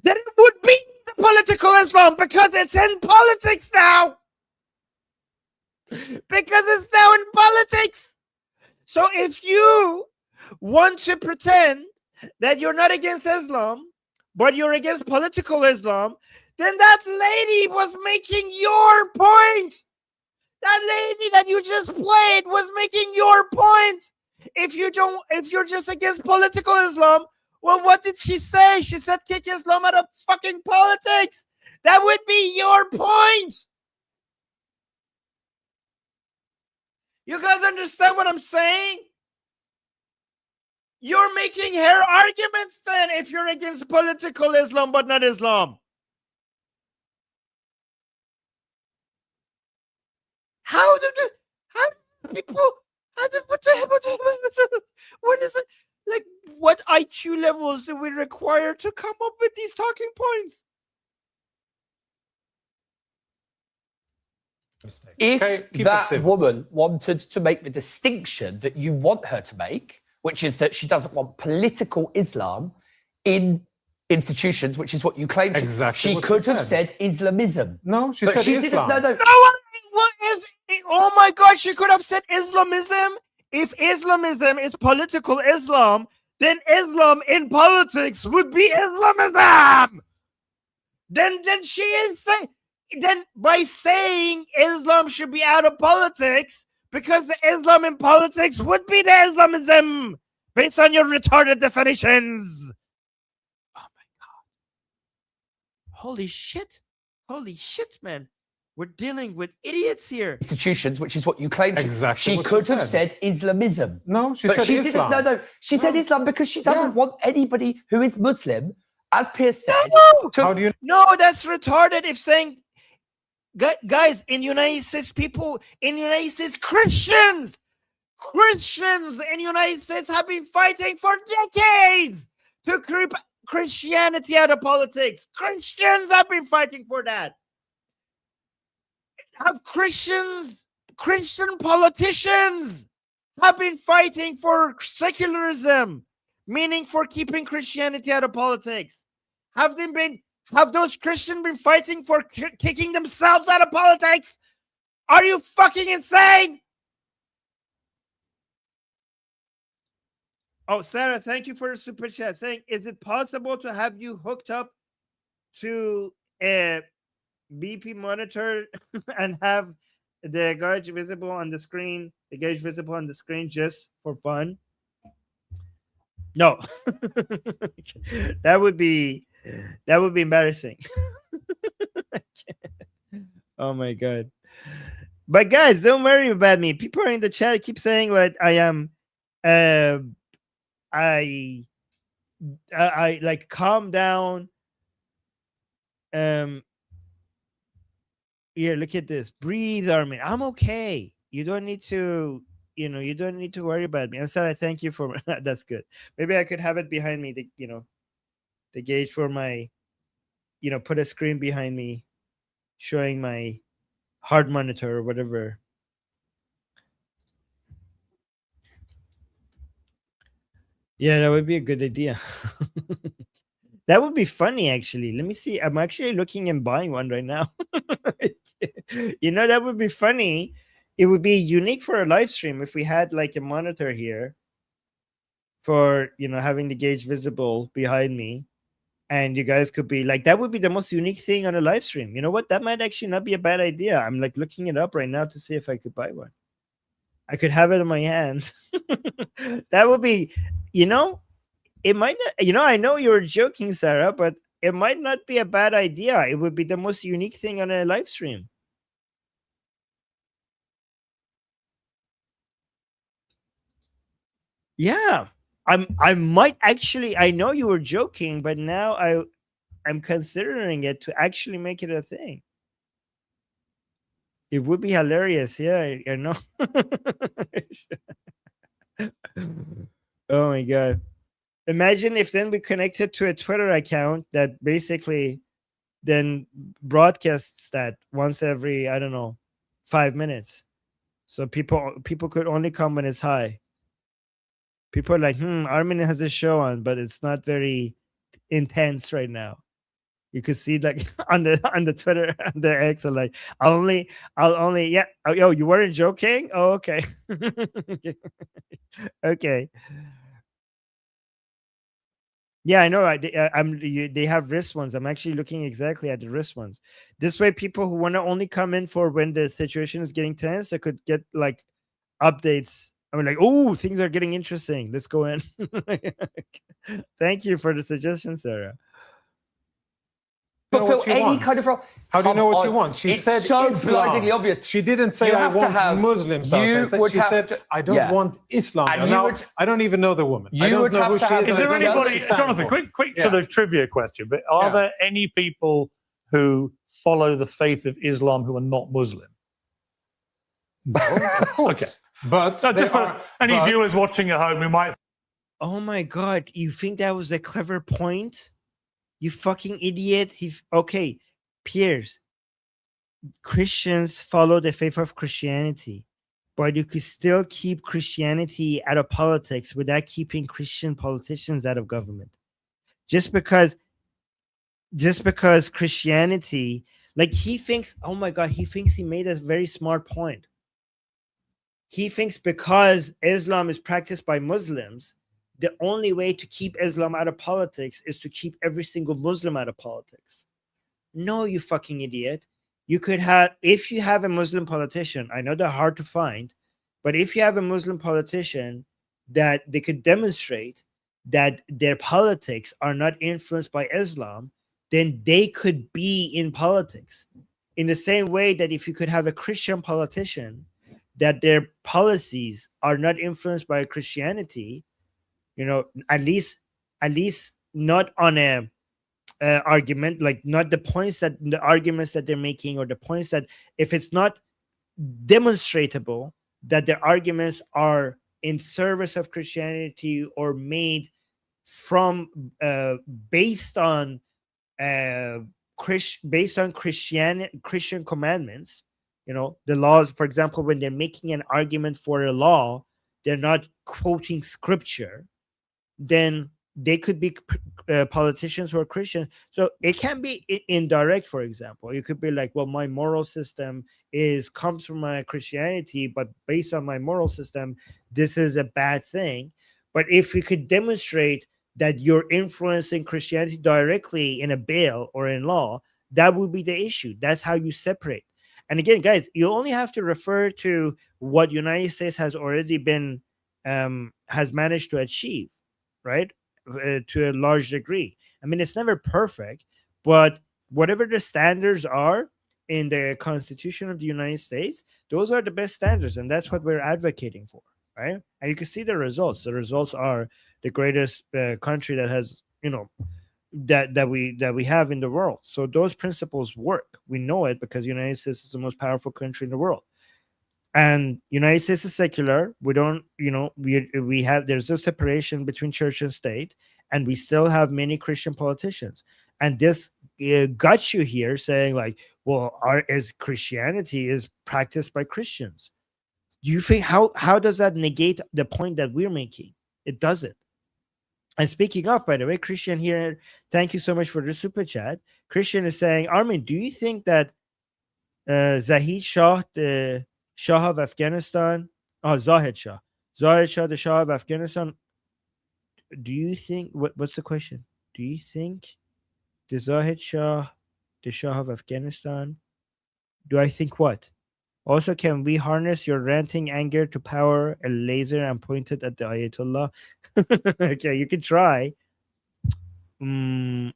then it would be the political Islam because it's in politics now. Because it's now in politics. So if you want to pretend that you're not against Islam, but you're against political Islam, then that lady was making your point. That lady that you just played was making your point. If you're just against political Islam, well, what did she say? She said kick Islam out of fucking politics. That would be your point. You guys understand what I'm saying? You're making her arguments then if you're against political Islam but not Islam. What is it? Like, what IQ levels do we require to come up with these talking points? If that woman wanted to make the distinction that you want her to make, which is that she doesn't want political Islam in institutions, which is what you claim. Exactly. She could have said Islamism. No, she said Islam. No. Oh my God, she could have said Islamism. If Islamism is political Islam, then Islam in politics would be Islamism. Then she ain't saying. Then by saying Islam should be out of politics, because the Islam in politics would be the Islamism based on your retarded definitions. Oh my God. Holy shit, man. We're dealing with idiots here. Institutions, which is what you claim. Exactly She what could she have said. said Islamism. No, she But said she Islam. didn't. No, she said Islam because she doesn't want anybody who is Muslim, as Piers said. How do you No, that's retarded. If saying, guys, in United States, Christians in United States have been fighting for decades to keep Christianity out of politics. Christians have been fighting for that. Christian politicians have been fighting for secularism, meaning for keeping Christianity out of politics. Have those Christians been fighting for kicking themselves out of politics? Are you fucking insane? Oh, Sarah, thank you for the super chat. Saying, is it possible to have you hooked up to a BP monitor and have the gauge visible on the screen? The gauge visible on the screen just for fun? No, that would be embarrassing. Oh my god! But guys, don't worry about me. People in the chat keep saying like I am. I like calm down. Yeah, look at this. Breathe, Armin. I'm okay. You don't need to, you don't need to worry about me. I'm sorry. Thank you for that's good. Maybe I could have it behind me. The gauge for my, put a screen behind me, showing my heart monitor or whatever. Yeah, that would be a good idea. That would be funny, actually. Let me see. I'm actually looking and buying one right now. That would be funny. It would be unique for a live stream if we had like a monitor here for, having the gauge visible behind me. And you guys could be like, that would be the most unique thing on a live stream. You know what? That might actually not be a bad idea. I'm like looking it up right now to see if I could buy one. I could have it in my hand. That would be, it might not, I know you're joking, Sarah, but it might not be a bad idea. It would be the most unique thing on a live stream. Yeah. I might actually, I know you were joking, but now I'm considering it to actually make it a thing. It would be hilarious. Yeah, I know. Oh my god. Imagine if then we connected to a Twitter account that basically then broadcasts that once every, I don't know, 5 minutes. So people could only come when it's high. People are like, Armin has a show on, but it's not very intense right now. You could see like on the Twitter, the X are like, I'll only, yeah. Oh, yo, you weren't joking? Oh, okay. Okay. Yeah, I know. They have wrist ones. I'm actually looking exactly at the wrist ones. This way, people who want to only come in for when the situation is getting tense, they could get like updates. I mean, like, oh, things are getting interesting. Let's go in. Thank you for the suggestion, Sarah. Fulfill any kind of role. How do you know what you want? She said so Islam. blindingly obvious. She didn't say I want Muslims. She said I don't want Islam. And now, I don't even know the woman. I don't know who she is. Is there anybody, Jonathan? Quick sort of trivia question. But are there any people who follow the faith of Islam who are not Muslim? No, of course. Okay. But just for any viewers watching at home who might. Oh my God! You think that was a clever point? You fucking idiot! Okay, Piers. Christians follow the faith of Christianity, but you could still keep Christianity out of politics without keeping Christian politicians out of government. Just because Christianity, like he thinks, oh my God, he thinks he made a very smart point. He thinks because Islam is practiced by Muslims, the only way to keep Islam out of politics is to keep every single Muslim out of politics. No, you fucking idiot. You could have, if you have a Muslim politician, I know they're hard to find, but if you have a Muslim politician that they could demonstrate that their politics are not influenced by Islam, then they could be in politics. in the same way that if you could have a Christian politician that their policies are not influenced by Christianity, you know, at least not on a argument, like not the points that the arguments that they're making, or the points that if it's not demonstratable that their arguments are in service of Christianity or made from based on Christian commandments, you know, the laws. For example, when they're making an argument for a law, they're not quoting scripture, then they could be politicians who are Christians. So it can be indirect. For example, you could be like, well, my moral system comes from my Christianity, but based on my moral system, this is a bad thing. But if we could demonstrate that you're influencing Christianity directly in a bill or in law, that would be the issue. That's how you separate. And again, guys, you only have to refer to what United States has already been has managed to achieve, right? To a large degree. I mean, it's never perfect, but whatever the standards are in the Constitution of the United States, those are the best standards, and that's what we're advocating for, right? And you can see the results. The results are the greatest country that has, you know, that we have in the world. So those principles work. We know it because the United States is the most powerful country in the world. And United States is secular. We don't, you know, we have, there's no separation between church and state, and we still have many Christian politicians. And this got you here saying like, well, is Christianity is practiced by Christians? Do you think how does that negate the point that we're making? It doesn't. And speaking of, by the way, Christian here, thank you so much for the super chat. Christian is saying, Armin, do you think that Zahid Shah, the Shah of Afghanistan, Zahid Shah, the Shah of Afghanistan, do you think, what's the question? Do you think the Zahid Shah, the Shah of Afghanistan, do I think what? Also, can we harness your ranting anger to power a laser and point it at the Ayatollah? Okay, you can try. What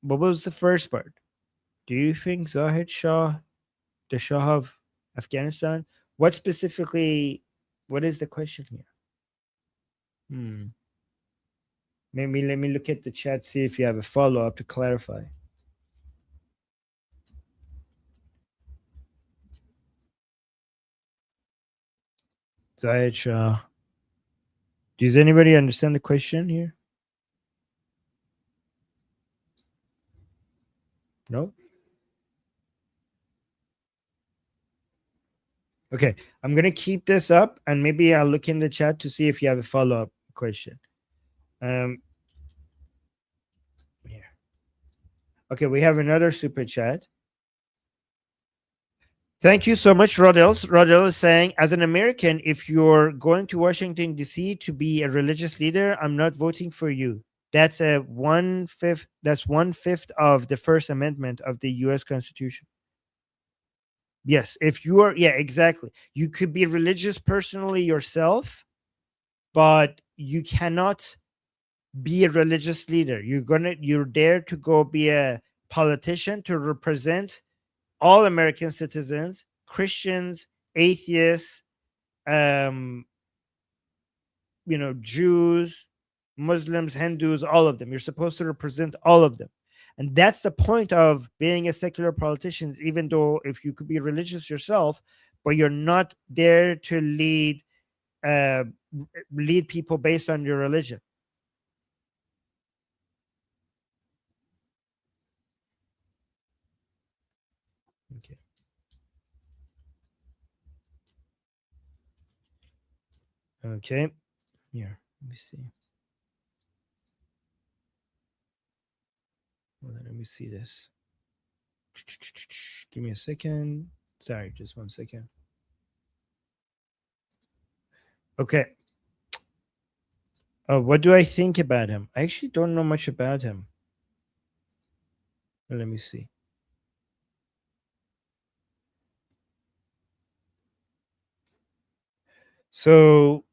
was the first part? Do you think Zahid Shah, the Shah of Afghanistan? What specifically, what is the question here? Maybe let me look at the chat, see if you have a follow-up to clarify. Zahid Shah. Does anybody understand the question here? No? Okay, I'm going to keep this up and maybe I'll look in the chat to see if you have a follow-up question. Here. Okay, we have another super chat. Thank you so much, Rodel. Rodel is saying, as an American, if you're going to Washington, D.C. to be a religious leader, I'm not voting for you. That's one-fifth of the First Amendment of the U.S. Constitution. Yes, if you are, yeah, exactly. You could be religious personally yourself, but you cannot be a religious leader. You're there to go be a politician to represent all American citizens, Christians, atheists, Jews, Muslims, Hindus, all of them. You're supposed to represent all of them. And that's the point of being a secular politician, even though if you could be religious yourself, but you're not there to lead people based on your religion. Okay. Okay. Here, let me see. Well, let me see this. Give me a second. Sorry, just 1 second. Okay. What do I think about him? I actually don't know much about him. Let me see. So,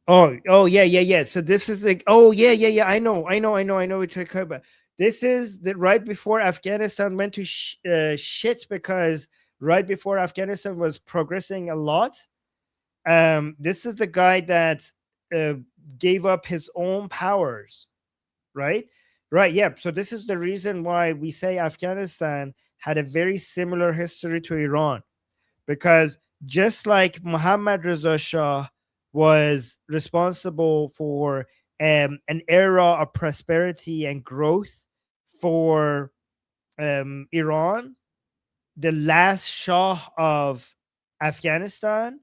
oh, yeah. So this is like, oh, yeah. I know what you're talking about. This is the right before Afghanistan went to shit, because right before Afghanistan was progressing a lot. This is the guy that gave up his own powers, right? Right. Yeah. So this is the reason why we say Afghanistan had a very similar history to Iran, because just like Muhammad Reza Shah was responsible for an era of prosperity and growth for Iran, the last Shah of Afghanistan,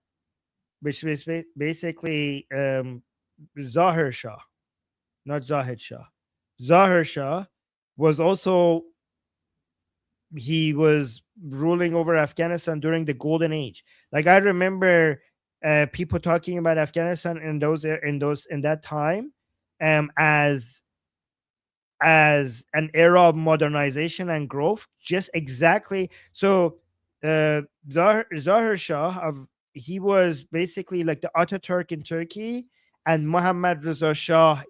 which was basically Zahir Shah, not Zahid Shah. Zahir Shah was also, he was ruling over Afghanistan during the golden age. Like, I remember people talking about Afghanistan in that time as an era of modernization and growth, just exactly. So Zahir Shah, he was basically like the Ataturk in Turkey and Muhammad Reza Shah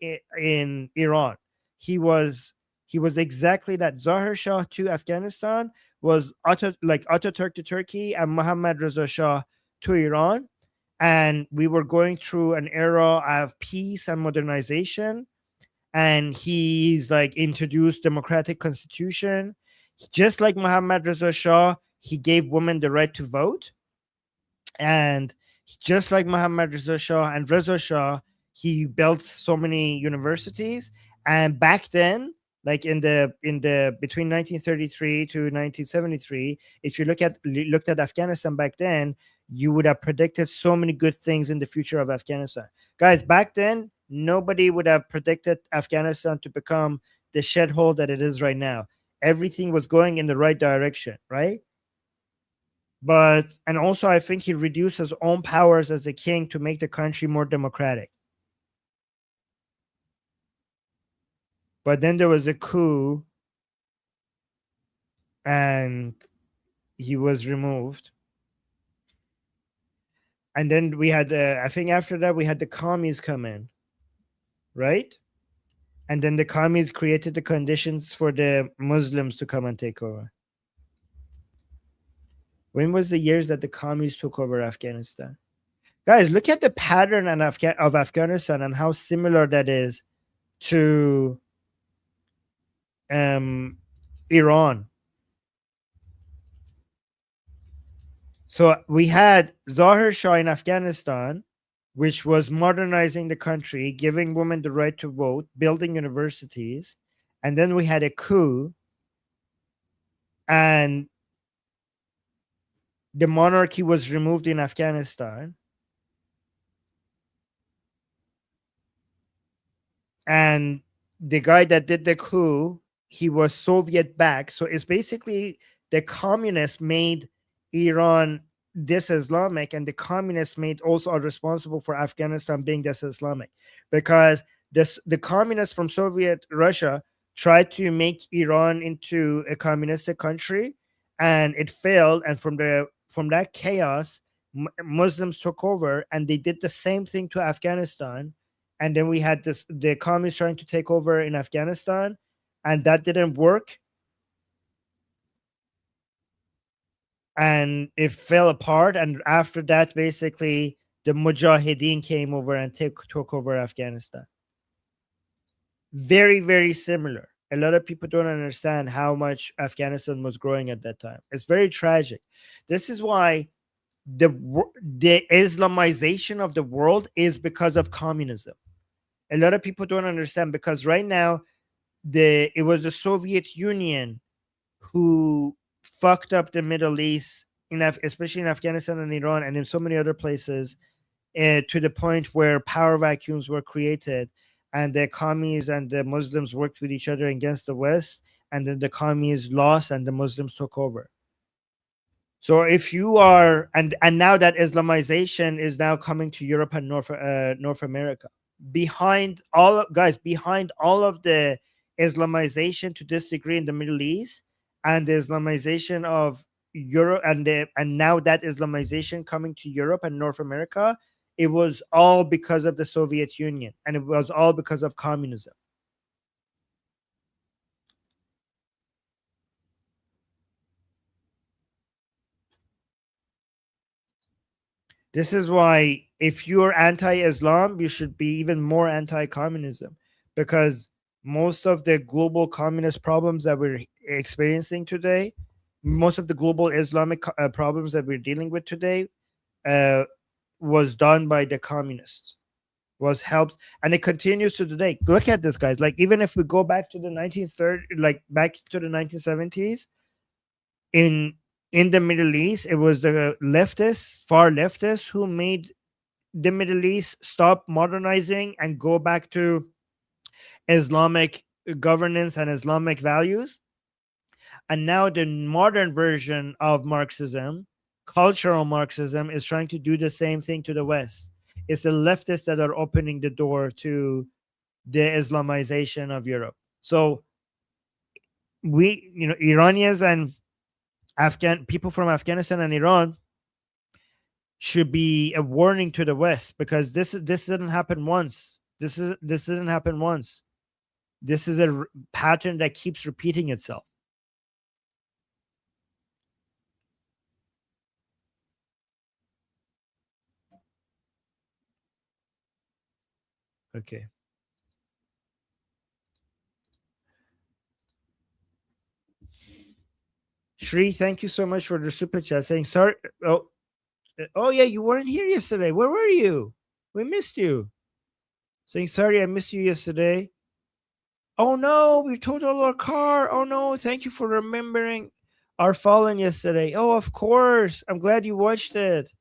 in Iran. He was exactly that. Zahir Shah to Afghanistan was Ataturk to Turkey and Muhammad Reza Shah to Iran. And we were going through an era of peace and modernization. And he's like introduced democratic constitution. Just like Muhammad Reza Shah, he gave women the right to vote. And just like Muhammad Reza Shah and Reza Shah, he built so many universities. And back then, like in the between 1933 to 1973, if you looked at Afghanistan back then, you would have predicted so many good things in the future of Afghanistan. Guys, back then, nobody would have predicted Afghanistan to become the shithole that it is right now. Everything was going in the right direction, right? But, and also I think he reduced his own powers as a king to make the country more democratic. But then there was a coup and he was removed. And then we had, I think after that, we had the commies come in, right? And then the commies created the conditions for the Muslims to come and take over. When was the years that the commies took over Afghanistan? Guys, look at the pattern of Afghanistan and how similar that is to Iran. So we had Zahir Shah in Afghanistan, which was modernizing the country, giving women the right to vote, building universities. And then we had a coup, and the monarchy was removed in Afghanistan. And the guy that did the coup, he was Soviet backed. So it's basically the communists made Iran dis-Islamic, and the communists made also are responsible for Afghanistan being dis-Islamic, because the communists from Soviet Russia tried to make Iran into a communistic country, and it failed. And from that chaos, Muslims took over, and they did the same thing to Afghanistan. And then we had the communists trying to take over in Afghanistan, and that didn't work. And it fell apart. And after that, basically, the Mujahideen came over and took over Afghanistan. Very, very similar. A lot of people don't understand how much Afghanistan was growing at that time. It's very tragic. This is why the Islamization of the world is because of communism. A lot of people don't understand, because right now, it was the Soviet Union who fucked up the Middle East, especially in Afghanistan and Iran and in so many other places, to the point where power vacuums were created, and the commies and the Muslims worked with each other against the West, and then the commies lost and the Muslims took over. So if you are, and now that Islamization is now coming to Europe and North America, behind all of the Islamization to this degree in the Middle East, and the Islamization of Europe, and now that Islamization coming to Europe and North America, it was all because of the Soviet Union, and it was all because of communism. This is why if you're anti-Islam, you should be even more anti-communism, because most of the global communist problems that we're experiencing today, most of the global Islamic problems that we're dealing with today, was done by the communists, was helped, and it continues to today. Look at this, guys. Like, even if we go back to the 1930s, like back to the 1970s, in the Middle East, it was the leftists, far leftists, who made the Middle East stop modernizing and go back to Islamic governance and Islamic values. And now the modern version of Marxism, cultural Marxism, is trying to do the same thing to the West. It's the leftists that are opening the door to the Islamization of Europe. So we, Iranians and people from Afghanistan and Iran should be a warning to the West, because this didn't happen once. This didn't happen once. This is a pattern that keeps repeating itself. Okay. Shri, thank you so much for the super chat, saying sorry. Oh yeah, you weren't here yesterday. Where were you? We missed you. Saying sorry, I missed you yesterday. Oh no, we totaled our car. Oh no, thank you for remembering our fallen yesterday. Oh, of course. I'm glad you watched it.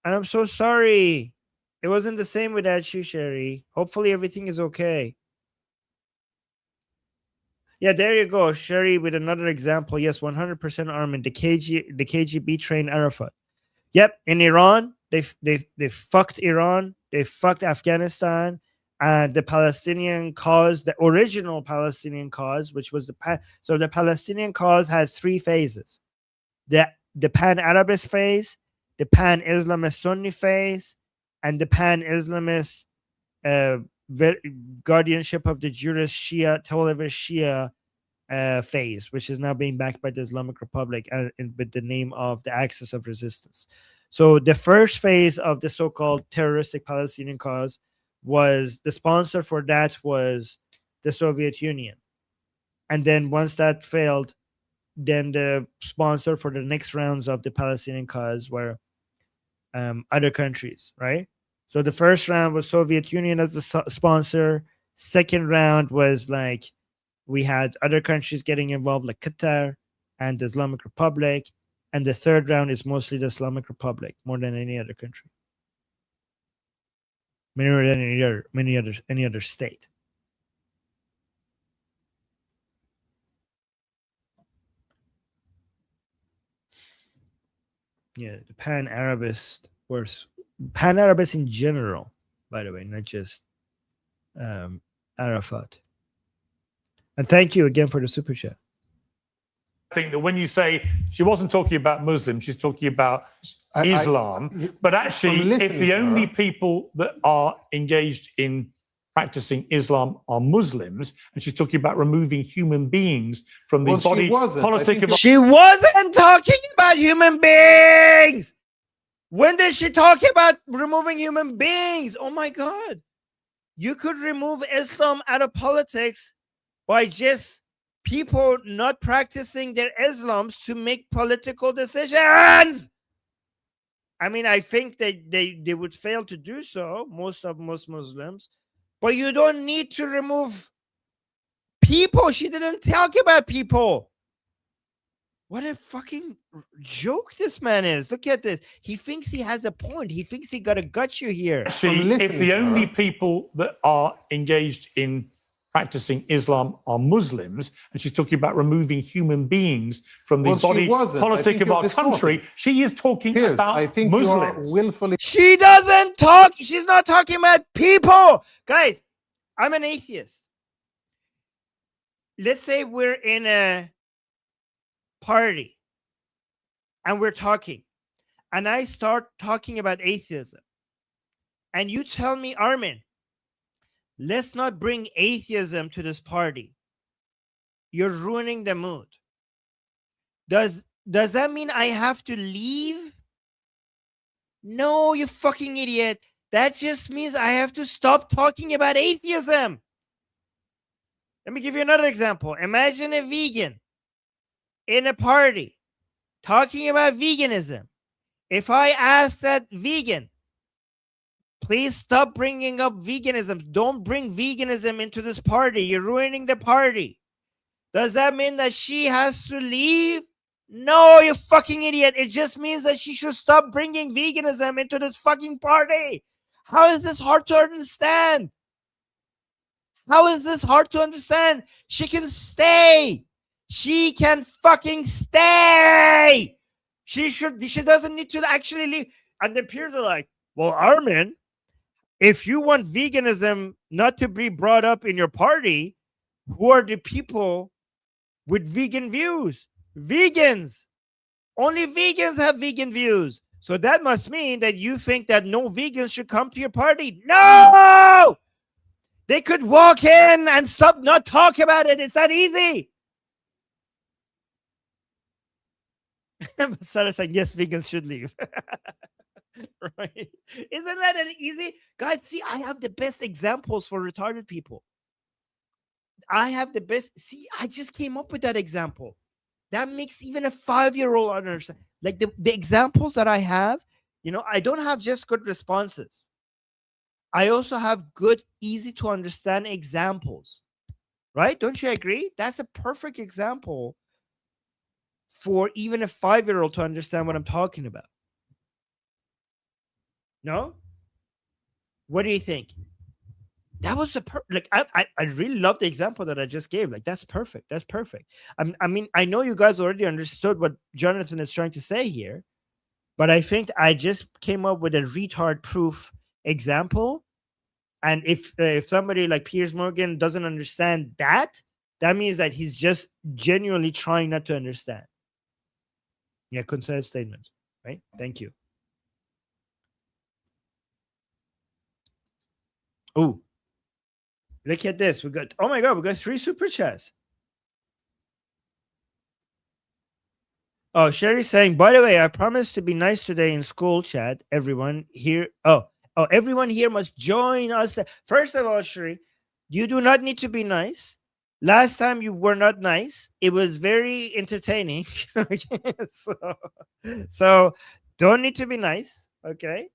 And I'm so sorry. It wasn't the same without you, Sherry. Hopefully everything is okay. Yeah, there you go, Sherry, with another example. Yes, 100% Armin. The KGB trained Arafat. Yep, in Iran, they fucked Iran. They fucked Afghanistan. And the Palestinian cause, the original Palestinian cause, which was so the Palestinian cause had three phases: the pan-Arabist phase, the pan-Islamist Sunni phase, and the pan-Islamist guardianship of the Jewish Shia, Tel Aviv Shia phase, which is now being backed by the Islamic Republic with the name of the Axis of Resistance. So the first phase of the so-called terroristic Palestinian cause was, the sponsor for that was the Soviet Union. And then once that failed, then the sponsor for the next rounds of the Palestinian cause were other countries, right? So the first round was Soviet Union as the sponsor. Second round was like, we had other countries getting involved, like Qatar and the Islamic Republic. And the third round is mostly the Islamic Republic, more than any other country. More than any other state. Yeah, the pan-Arabist was pan-Arabist in general, by the way, not just Arafat. And thank you again for the super chat. I think that when you say she wasn't talking about Muslims, she's talking about Islam. But actually, if the only people that are engaged in practicing Islam are Muslims, and she's talking about removing human beings from the body politic of... She wasn't talking about human beings! When did she talk about removing human beings? Oh my God. You could remove Islam out of politics by just people not practicing their Islams to make political decisions. I mean, I think they would fail to do so, most Muslims. But you don't need to remove people. She didn't talk about people. What a fucking joke this man is. Look at this. He thinks he has a point. He thinks he got a gotcha here. Actually, if the only people that are engaged in practicing Islam are Muslims, and she's talking about removing human beings from the body politic of our country, she is talking Piers, about I think Muslims. You are willfully... She doesn't talk. She's not talking about people. Guys, I'm an atheist. Let's say we're in a party and we're talking, and I start talking about atheism, and you tell me, Armin, let's not bring atheism to this party. You're ruining the mood. Does that mean I have to leave? No, you fucking idiot. That just means I have to stop talking about atheism. Let me give you another example. Imagine a vegan in a party talking about veganism. If I ask that vegan, please stop bringing up veganism. Don't bring veganism into this party. You're ruining the party. Does that mean that she has to leave? No, you fucking idiot. It just means that she should stop bringing veganism into this fucking party. How is this hard to understand? How is this hard to understand? She can stay. She can fucking stay. She doesn't need to actually leave. And the peers are like, well, Armin, if you want veganism not to be brought up in your party, who are the people with vegan views? Vegans. Only vegans have vegan views. So that must mean that you think that no vegans should come to your party. No! They could walk in and stop not talk about it. It's that easy. Sarah's saying, yes, vegans should leave. Right? Isn't that an easy? Guys, see, I have the best examples for retarded people. I have the best. See, I just came up with that example. That makes even a 5-year-old understand. Like the examples that I have, I don't have just good responses. I also have good, easy to understand examples. Right? Don't you agree? That's a perfect example for even a 5-year-old to understand what I'm talking about. No? What do you think? That was I really love the example that I just gave. Like, that's perfect. That's perfect. I mean, I know you guys already understood what Jonathan is trying to say here, but I think I just came up with a retard proof example. And if somebody like Piers Morgan doesn't understand that means that he's just genuinely trying not to understand. Yeah, concise statement, right? Thank you. Oh, look at this. Oh my God, we got 3 super chats. Oh, Sherry's saying, by the way, I promised to be nice today in school chat. Everyone here. Oh, everyone here must join us. First of all, Sherry, you do not need to be nice. Last time you were not nice. It was very entertaining. So don't need to be nice. Okay.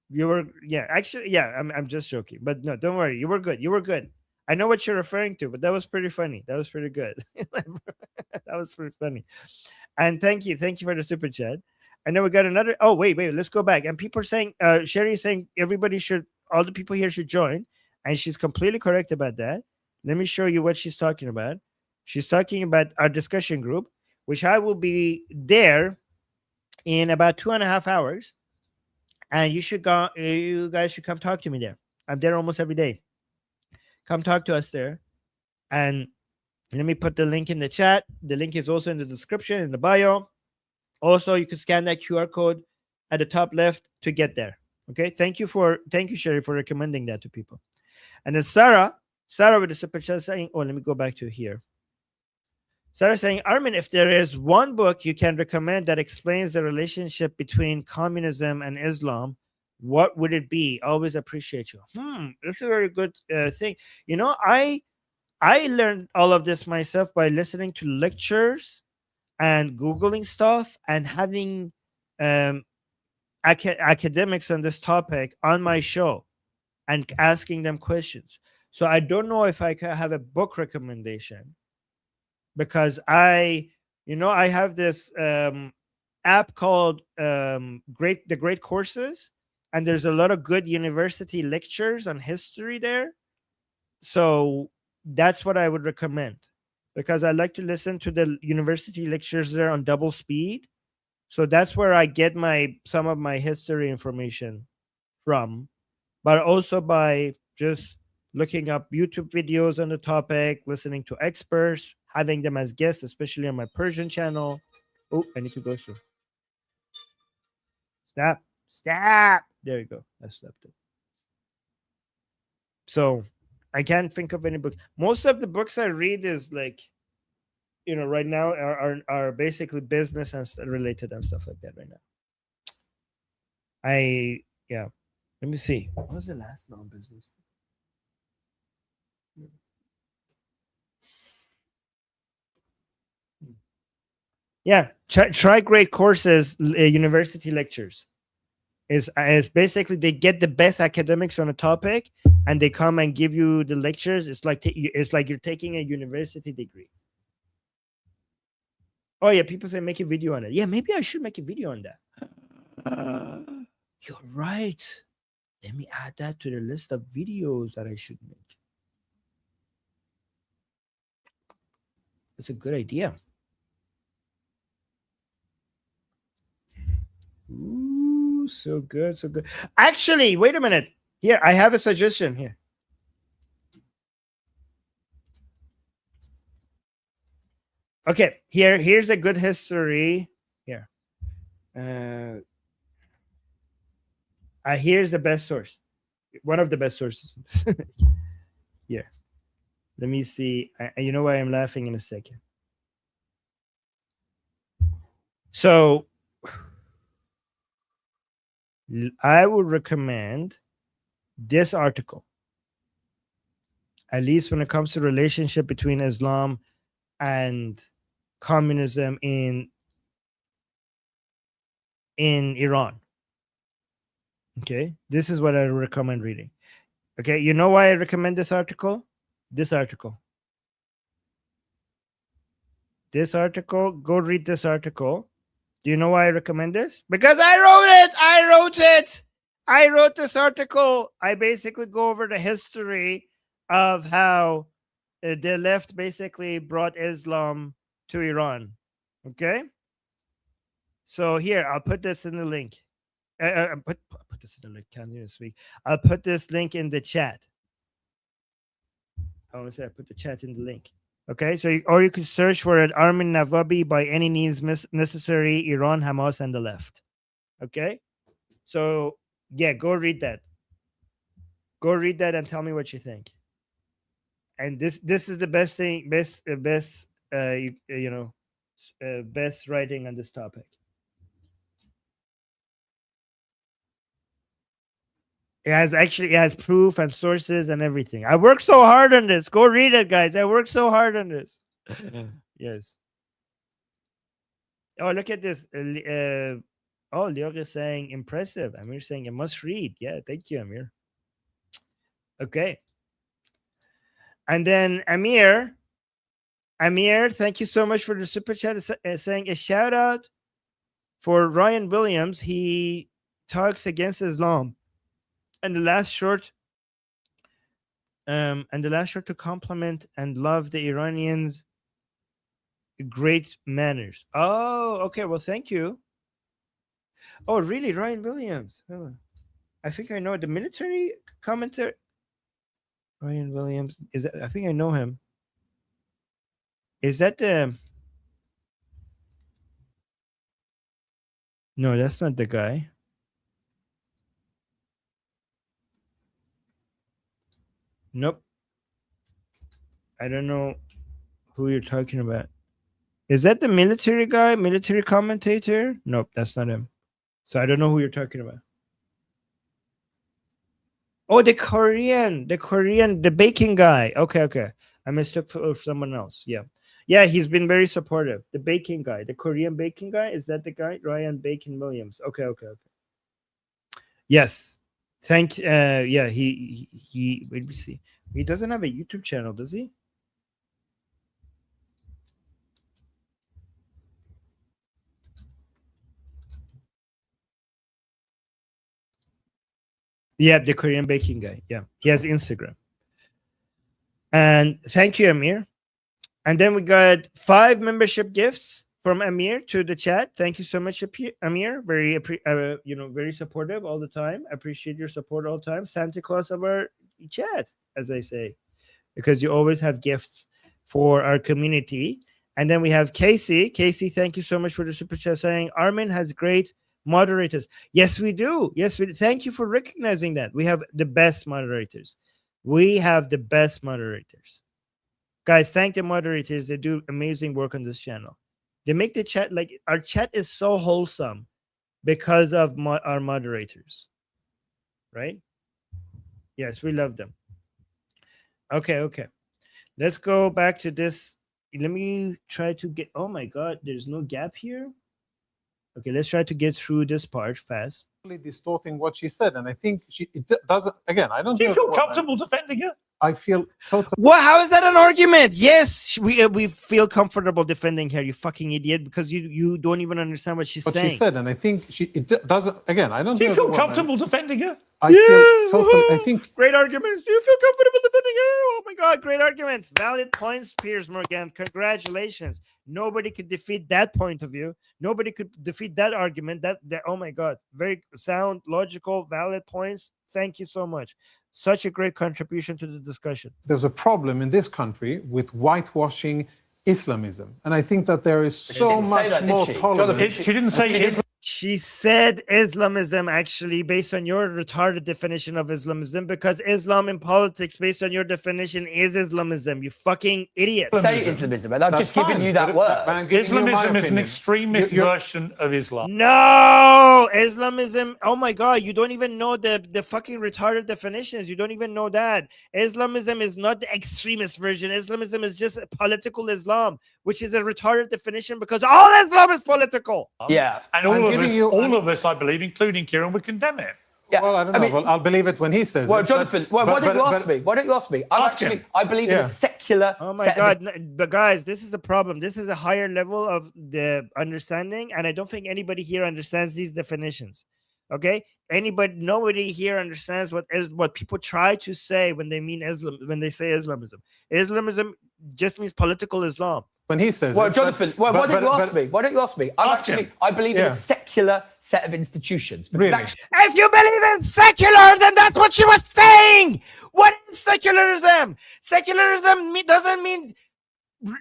You were, actually, I'm just joking, but no, don't worry. You were good. I know what you're referring to, but that was pretty funny. That was pretty good. That was pretty funny. And thank you for the super chat. I know we got another. Oh, wait, let's go back. And people are saying, Sherry is saying all the people here should join. And she's completely correct about that. Let me show you what she's talking about. She's talking about our discussion group, which I will be there in about 2.5 hours. And you guys should come talk to me there. I'm there almost every day. Come talk to us there. And let me put the link in the chat. The link is also in the description, in the bio. Also, you can scan that QR code at the top left to get there. Okay. Thank you, Sherry, for recommending that to people. And then Sarah with the super chat saying, let me go back to here. Sarah saying, Armin, if there is one book you can recommend that explains the relationship between communism and Islam, what would it be? Always appreciate you. That's a very good thing. I learned all of this myself by listening to lectures and Googling stuff and having academics on this topic on my show and asking them questions. So I don't know if I can have a book recommendation, because I have this app called the Great Courses, and there's a lot of good university lectures on history there. So that's what I would recommend, because I like to listen to the university lectures there on double speed. So that's where I get some of my history information from, but also by just looking up YouTube videos on the topic, listening to experts, having them as guests, especially on my Persian channel. Oh, I need to go soon. Stop. There you go. I stopped it. So I can't think of any books. Most of the books I read is like, right now are basically business and related and stuff like that right now. Yeah. Let me see. What was the last non-business? Yeah, try great courses, university lectures. Is basically they get the best academics on a topic, and they come and give you the lectures. It's like you're taking a university degree. Oh yeah, people say make a video on it. Yeah, maybe I should make a video on that. You're right. Let me add that to the list of videos that I should make. That's a good idea. Ooh, so good, so good. Actually, wait a minute. Here, I have a suggestion here. Okay, here's a good history. Here. Here's the best source. One of the best sources. Here. Let me see. You know why I'm laughing in a second. So I would recommend this article, at least when it comes to relationship between Islam and communism in Iran. Okay, this is what I recommend reading. Okay, you know why I recommend this article? This article. Go read this article. Do you know why I recommend this? Because I wrote it. I wrote this article. I basically go over the history of how the left basically brought Islam to Iran. Okay. So here, I'll put this in the link. Put this in the link. Can't even speak. I'll put this link in the chat. I want to say I put the chat in the link. Okay, so or you could search for it, Armin Navabi, by any means necessary, Iran, Hamas, and the left. Okay, so yeah, go read that. Go read that and tell me what you think. And this is the best thing, best writing on this topic. It has proof and sources and everything. I worked so hard on this. Go read it, guys. I worked so hard on this. Yes. Oh, look at this. Lior is saying impressive. Amir saying a must read. Yeah, thank you, Amir. Okay. And then Amir, thank you so much for the super chat. Saying a shout out for Ryan Williams. He talks against Islam. And the last short to compliment and love the Iranians' great manners. Oh, okay. Well, thank you. Oh, really, Ryan Williams? Oh, I think I know the military commentator. Ryan Williams I think I know him. Is that the? No, that's not the guy. Nope. I don't know who you're talking about. Is that the military guy? Military commentator? Nope, that's not him. So I don't know who you're talking about. Oh, the Korean, the baking guy. Okay. I mistook for someone else. Yeah, he's been very supportive. The baking guy, the Korean baking guy. Is that the guy? Ryan Bacon Williams. Okay. Yes. Yeah, he wait, me see. He doesn't have a YouTube channel, does he? Yeah, the Korean baking guy. Yeah, he has Instagram. And thank you, Amir. And then we got 5 membership gifts from Amir to the chat. Thank you so much, Amir. Very very supportive all the time. I appreciate your support all the time. Santa Claus of our chat, as I say, because you always have gifts for our community. And then we have Casey. Casey, thank you so much for the super chat, saying Armin has great moderators. Yes, we do. Thank you for recognizing that. We have the best moderators. Guys, thank the moderators. They do amazing work on this channel. They make the chat, like, our chat is so wholesome because of our moderators, right? Yes, we love them. Okay. Let's go back to this. Let me try to get. Oh my God, there's no gap here. Okay, let's try to get through this part fast. Distorting what she said, and I think it doesn't. Again, I don't. Do you feel comfortable defending her? I feel totally. Well, how is that an argument? Yes, we feel comfortable defending her. You fucking idiot, because you don't even understand what she's saying. She said, and I think it doesn't. Again, I don't. Do you feel comfortable defending her? I feel totally. I think great arguments. Do you feel comfortable defending her? Oh my God, great arguments. Valid points, Piers Morgan. Congratulations. Nobody could defeat that point of view. Nobody could defeat that argument. That oh my God, very sound, logical, valid points. Thank you so much. Such a great contribution to the discussion. There's a problem in this country with whitewashing Islamism, and I think that there is so much more tolerance. She didn't say Islam. She said Islamism, actually, based on your retarded definition of Islamism, because Islam in politics, based on your definition, is Islamism. You fucking idiot. Say Islamism, and I've just given you that word. Islamism is an extremist version of Islam. No, Islamism. Oh my God, you don't even know the fucking retarded definitions. You don't even know that. Islamism is not the extremist version. Islamism is just political Islam, which is a retarded definition because all Islam is political. Yeah, and all of us, I believe, including Kieran, would condemn it. Yeah. Well, I don't know. Well, I'll believe it when he says well, it. Jonathan, why don't you ask me? Why don't you ask me? I believe in a secular. Oh my God, but guys, this is the problem. This is a higher level of the understanding, and I don't think anybody here understands these definitions. Okay, nobody here understands what people try to say when they mean Islam, when they say Islamism. Islamism just means political Islam. When he says well, Jonathan, why don't you ask me? Why don't you ask me? I believe in a secular set of institutions. Really? If you believe in secular, then that's what she was saying. What is secularism? Secularism doesn't mean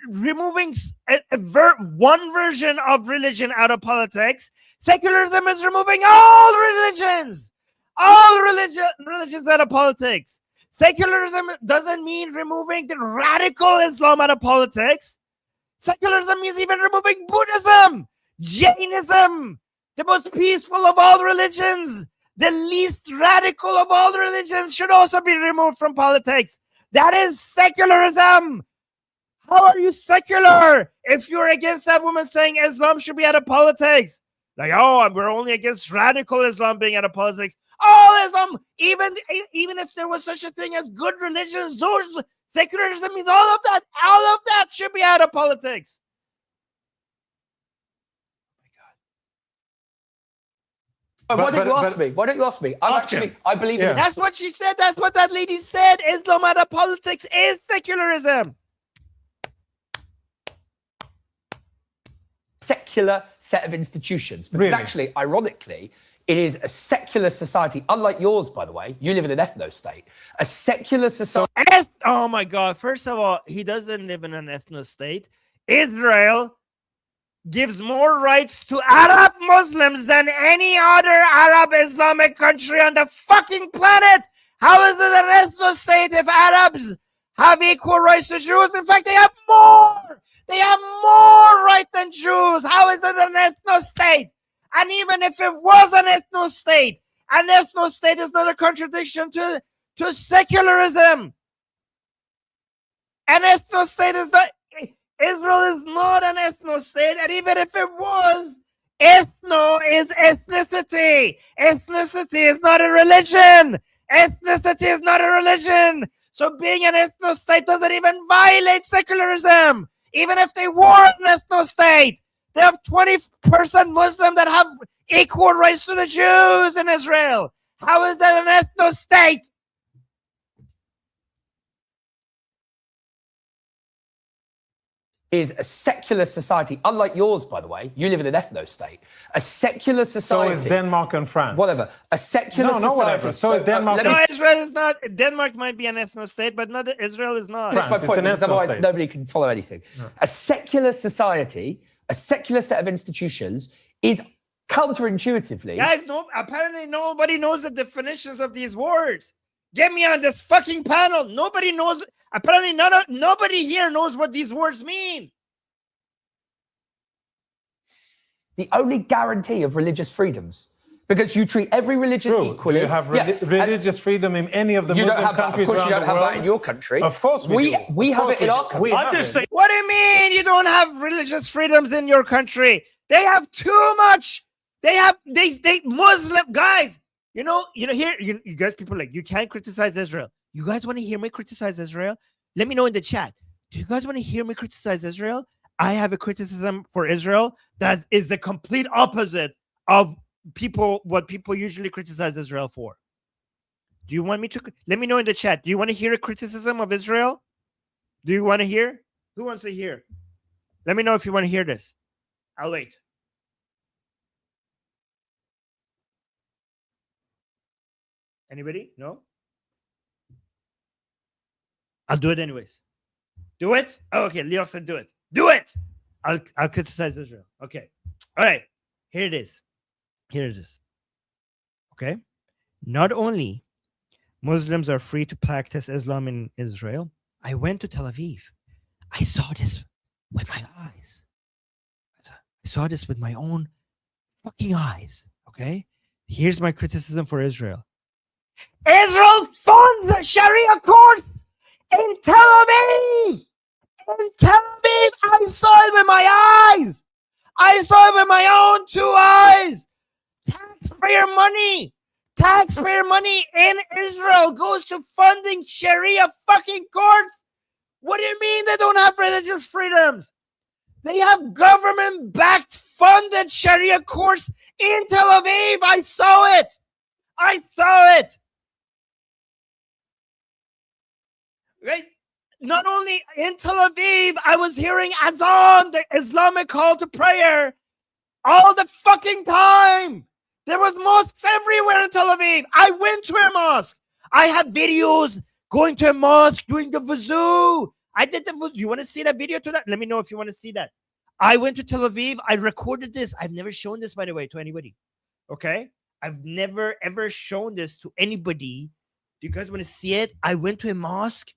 removing one version of religion out of politics. Secularism is removing all religions out of politics. Secularism doesn't mean removing the radical Islam out of politics. Secularism means even removing Buddhism, Jainism, the most peaceful of all religions, the least radical of all religions should also be removed from politics. That is secularism. How are you secular if you're against that woman saying Islam should be out of politics? Like, oh, we're only against radical Islam being out of politics. All Islam, even if there was such a thing as good religions, those secularism means all of that should be out of politics. Oh why don't you ask me? Why don't you ask me? I believe in. That's what she said. That's what that lady said. Islam out of politics is secularism. Secular set of institutions. Because actually, ironically, it is a secular society, unlike yours, by the way. You live in an ethno-state. A secular society. Oh my God. First of all, he doesn't live in an ethno-state. Israel gives more rights to Arab Muslims than any other Arab Islamic country on the fucking planet. How is it an ethno-state if Arabs have equal rights to Jews? In fact, they have more. They have more right than Jews. How is it an ethno-state? And even if it was an ethno-state is not a contradiction to secularism. An ethno-state is not. Israel is not an ethno-state, and even if it was, ethno is ethnicity. Ethnicity is not a religion. Ethnicity is not a religion. So being an ethno-state doesn't even violate secularism. Even if they were an ethno-state, they have 20% Muslim that have equal rights to the Jews in Israel. How is that an ethno-state? Is a secular society, unlike yours, by the way. You live in an ethno-state. A secular society. So is Denmark and France. Whatever. A secular society. No, whatever. So is Denmark. No, Israel is not. Denmark might be an ethno-state, but not Israel is not. That's my point, because otherwise nobody can follow anything. No. A secular society, a secular set of institutions is counterintuitively. Guys, apparently nobody knows the definitions of these words. Get me on this fucking panel. Nobody knows. Apparently, nobody here knows what these words mean. the only guarantee of religious freedoms. Because you treat every religion equally. You have religious freedom in any of the Muslim countries Of course, around you don't the have world. that in your country. Of course we do. We Of have course it in we our do. country. We I'm have just it. saying. What do you mean you don't have religious freedoms in your country? They have too much. They Muslim guys. Here you guys people like you can't criticize Israel. You guys want to hear me criticize Israel? Let me know in the chat. Do you guys want to hear me criticize Israel? I have a criticism for Israel that is the complete opposite of what people usually criticize Israel for. Do you want me to? Let me know in the chat. Do you want to hear a criticism of Israel? Do you want to hear? Who wants to hear? Let me know if you want to hear this. I'll wait. Anybody? No? I'll do it anyways. Do it? Oh, okay. Leo said do it. Do it! I'll criticize Israel. Okay. All right. Here it is. Here it is. Okay. Not only Muslims are free to practice Islam in Israel, I went to Tel Aviv. I saw this with my eyes. I saw this with my own fucking eyes. Okay. Here's my criticism for Israel. Israel funds the Sharia court in Tel Aviv. In Tel Aviv, I saw it with my eyes. I saw it with my own 2 eyes. Taxpayer money in Israel goes to funding Sharia fucking courts. What do you mean they don't have religious freedoms? They have government-backed funded Sharia courts in Tel Aviv. I saw it. Right? Not only in Tel Aviv, I was hearing Azan, the Islamic call to prayer, all the fucking time. There was mosques everywhere in Tel Aviv. I went to a mosque. I have videos going to a mosque, doing the wuzu. I did the wuzu. You want to see that video to that? Let me know if you want to see that. I went to Tel Aviv. I recorded this. I've never shown this, by the way, to anybody. Okay? I've never, ever shown this to anybody. Do you guys want to see it? I went to a mosque.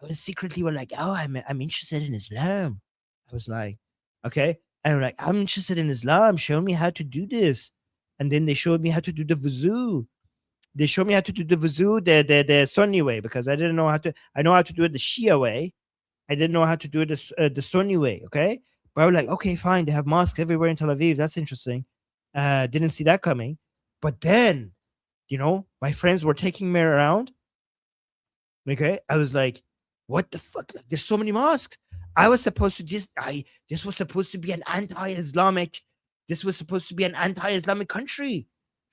I was secretly like, oh, I'm interested in Islam. I was like, okay. And I'm like, I'm interested in Islam. Show me how to do this. And then they showed me how to do the wuzu. They showed me how to do the wuzu the Sunni way, because I didn't know how to. I know how to do it the Shia way. I didn't know how to do it the Sunni way. Okay. But I was like, okay, fine. They have mosques everywhere in Tel Aviv. That's interesting. Didn't see that coming. But then, my friends were taking me around. Okay. I was like, what the fuck? Like, there's so many mosques. I was supposed to this was supposed to be an anti-Islamic. This was supposed to be an anti-Islamic country.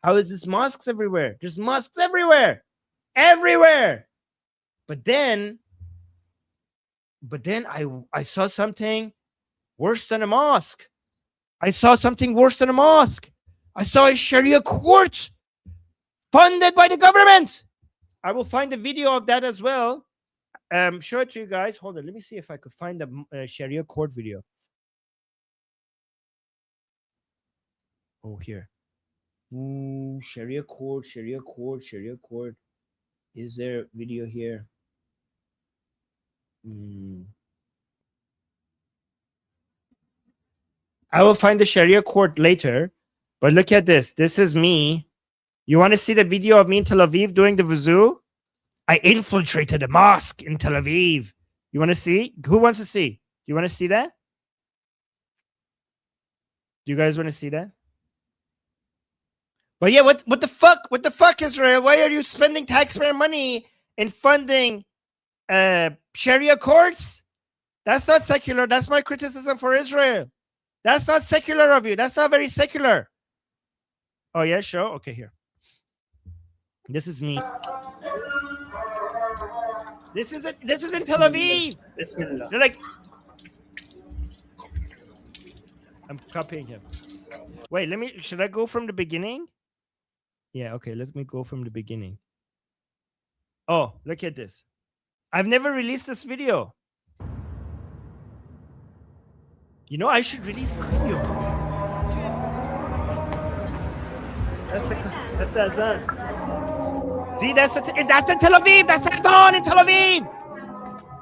How is this mosques everywhere? There's mosques everywhere. Everywhere. But then I saw something worse than a mosque. I saw a Sharia court funded by the government. I will find a video of that as well. Show it to you guys. Hold on. Let me see if I could find a Sharia court video. Oh, here. Ooh, Sharia court. Is there a video here? I will find the Sharia court later. But look at this. This is me. You want to see the video of me in Tel Aviv doing the wuzu? I infiltrated a mosque in Tel Aviv. You want to see? Who wants to see? Do you want to see that? Do you guys want to see that? But yeah, what the fuck? What the fuck, Israel? Why are you spending taxpayer money in funding Sharia courts? That's not secular. That's my criticism for Israel. That's not secular of you. That's not very secular. Oh yeah, sure. Okay, here. This is me. This is in Tel Aviv. They're like, I'm copying him. Wait, should I go from the beginning? Yeah, okay, let me go from the beginning. Oh, look at this. I've never released this video. I should release this video. That's the Azan. See, that's in Tel Aviv. That's Azan in Tel Aviv.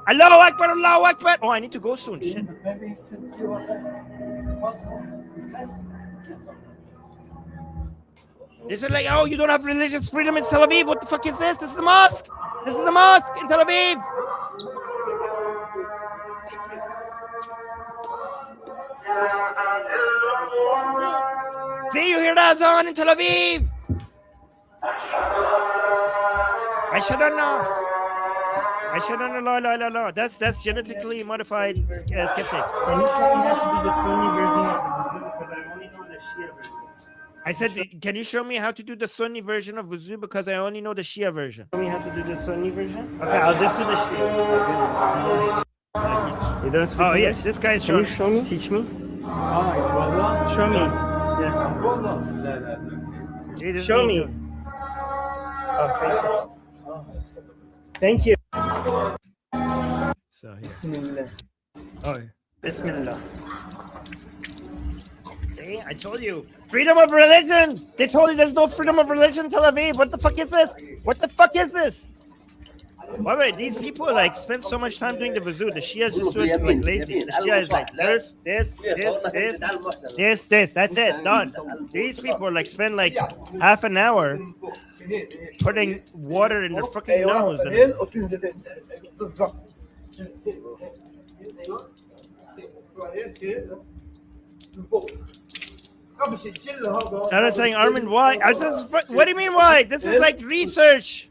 Allahu Akbar, Allahu Akbar. Oh, I need to go soon. Shit. They said like, oh, you don't have religious freedom in Tel Aviv. What the fuck is this? This is a mosque. This is a mosque in Tel Aviv. See, you hear the azan in Tel Aviv. I shouldn't know. I shouldn't know. La. That's genetically modified skeptic. Can you show me how to do the Sunni version of wuzu because I only know the Shia version? I said, can you show me how to do the Sunni version of wuzu because I only know the Shia version. Show me how to do the Sunni version? Okay, I'll just do the Shia. You don't speak Oh yeah, English? this guy is Can you showing. show me? Teach me? Show me. Yeah. Show me. Oh, thank you. So here. Bismillah. Oh, yeah. Bismillah. See, I told you. Freedom of religion. They told you there's no freedom of religion in Tel Aviv. What the fuck is this? What the fuck is this? Wait, these people like spend so much time doing the wuzu. The Shias just do it like lazy. The Shia is like this. That's it. Done. These people like spend like half an hour putting water in their fucking nose. I was saying, Armin, why? I was just, what do you mean why? This is like research.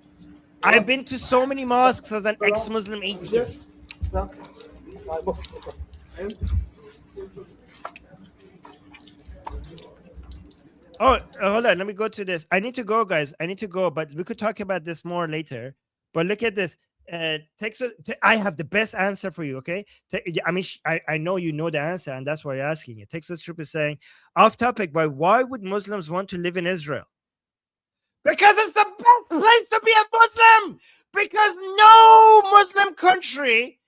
I've been to so many mosques as an ex-Muslim atheist. Oh, hold on. Let me go to this. I need to go, guys. I need to go, but we could talk about this more later. But look at this. Texas, I have the best answer for you, okay? I mean, I know you know the answer, and that's why you're asking it. Texas Troop is saying, off topic, but why would Muslims want to live in Israel? Because it's the best place to be a Muslim. Because no Muslim country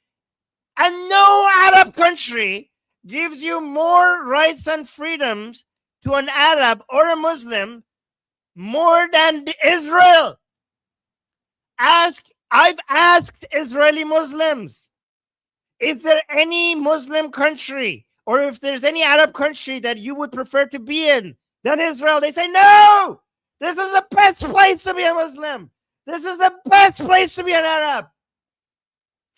and no Arab country gives you more rights and freedoms to an Arab or a Muslim more than Israel. I've asked Israeli Muslims, is there any Muslim country or if there's any Arab country that you would prefer to be in than Israel? They say, no, this is the best place to be a Muslim. This is the best place to be an Arab.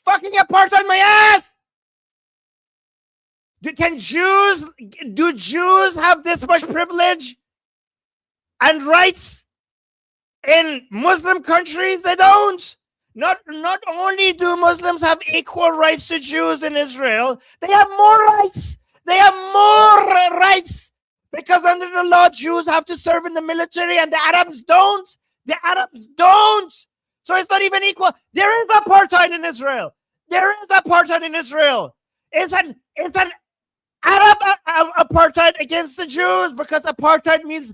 Fucking apartheid my ass. Do Jews have this much privilege and rights in Muslim countries? They don't. Not only do Muslims have equal rights to Jews in Israel, they have more rights. They have more rights because under the law, Jews have to serve in the military and the Arabs don't. The Arabs don't. So it's not even equal. There is apartheid in Israel. There is apartheid in Israel. It's an Arab apartheid against the Jews because apartheid means,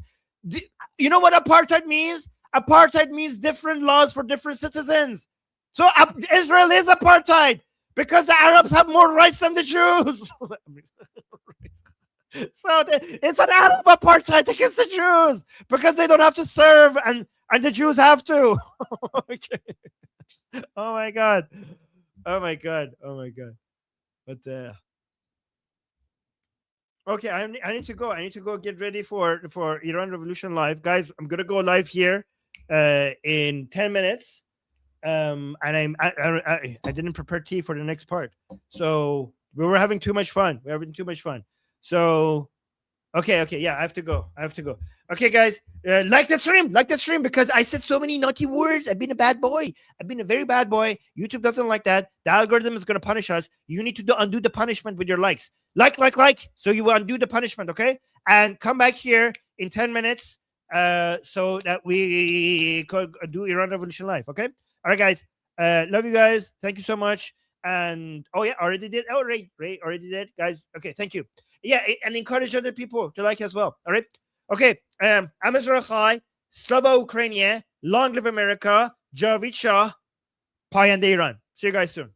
you know what apartheid means? Apartheid means different laws for different citizens. So Israel is apartheid because the Arabs have more rights than the Jews. So it's an Arab apartheid against the Jews because they don't have to serve and the Jews have to. Okay. Oh my God. Oh my God. Oh my God. But okay, I need to go. I need to go get ready for Iran Revolution Live. Guys, I'm gonna go live here in 10 minutes. And I didn't prepare tea for the next part. So we were having too much fun. We're having too much fun. So okay, yeah, I have to go. Okay, guys, like the stream because I said so many naughty words. I've been a bad boy. I've been a very bad boy. YouTube doesn't like that. The algorithm is going to punish us. You need to undo the punishment with your likes. Like. So you will undo the punishment, okay? And come back here in 10 minutes so that we could do Iran Revolution Live, okay? All right, guys. Love you guys. Thank you so much. And oh yeah, already did. Oh, Ray already did, guys. Okay, thank you. Yeah, and encourage other people to like as well. All right. Okay. I'm Israel Chai, Slava Ukraine, long live America, Javid Shah, Payande Iran. See you guys soon.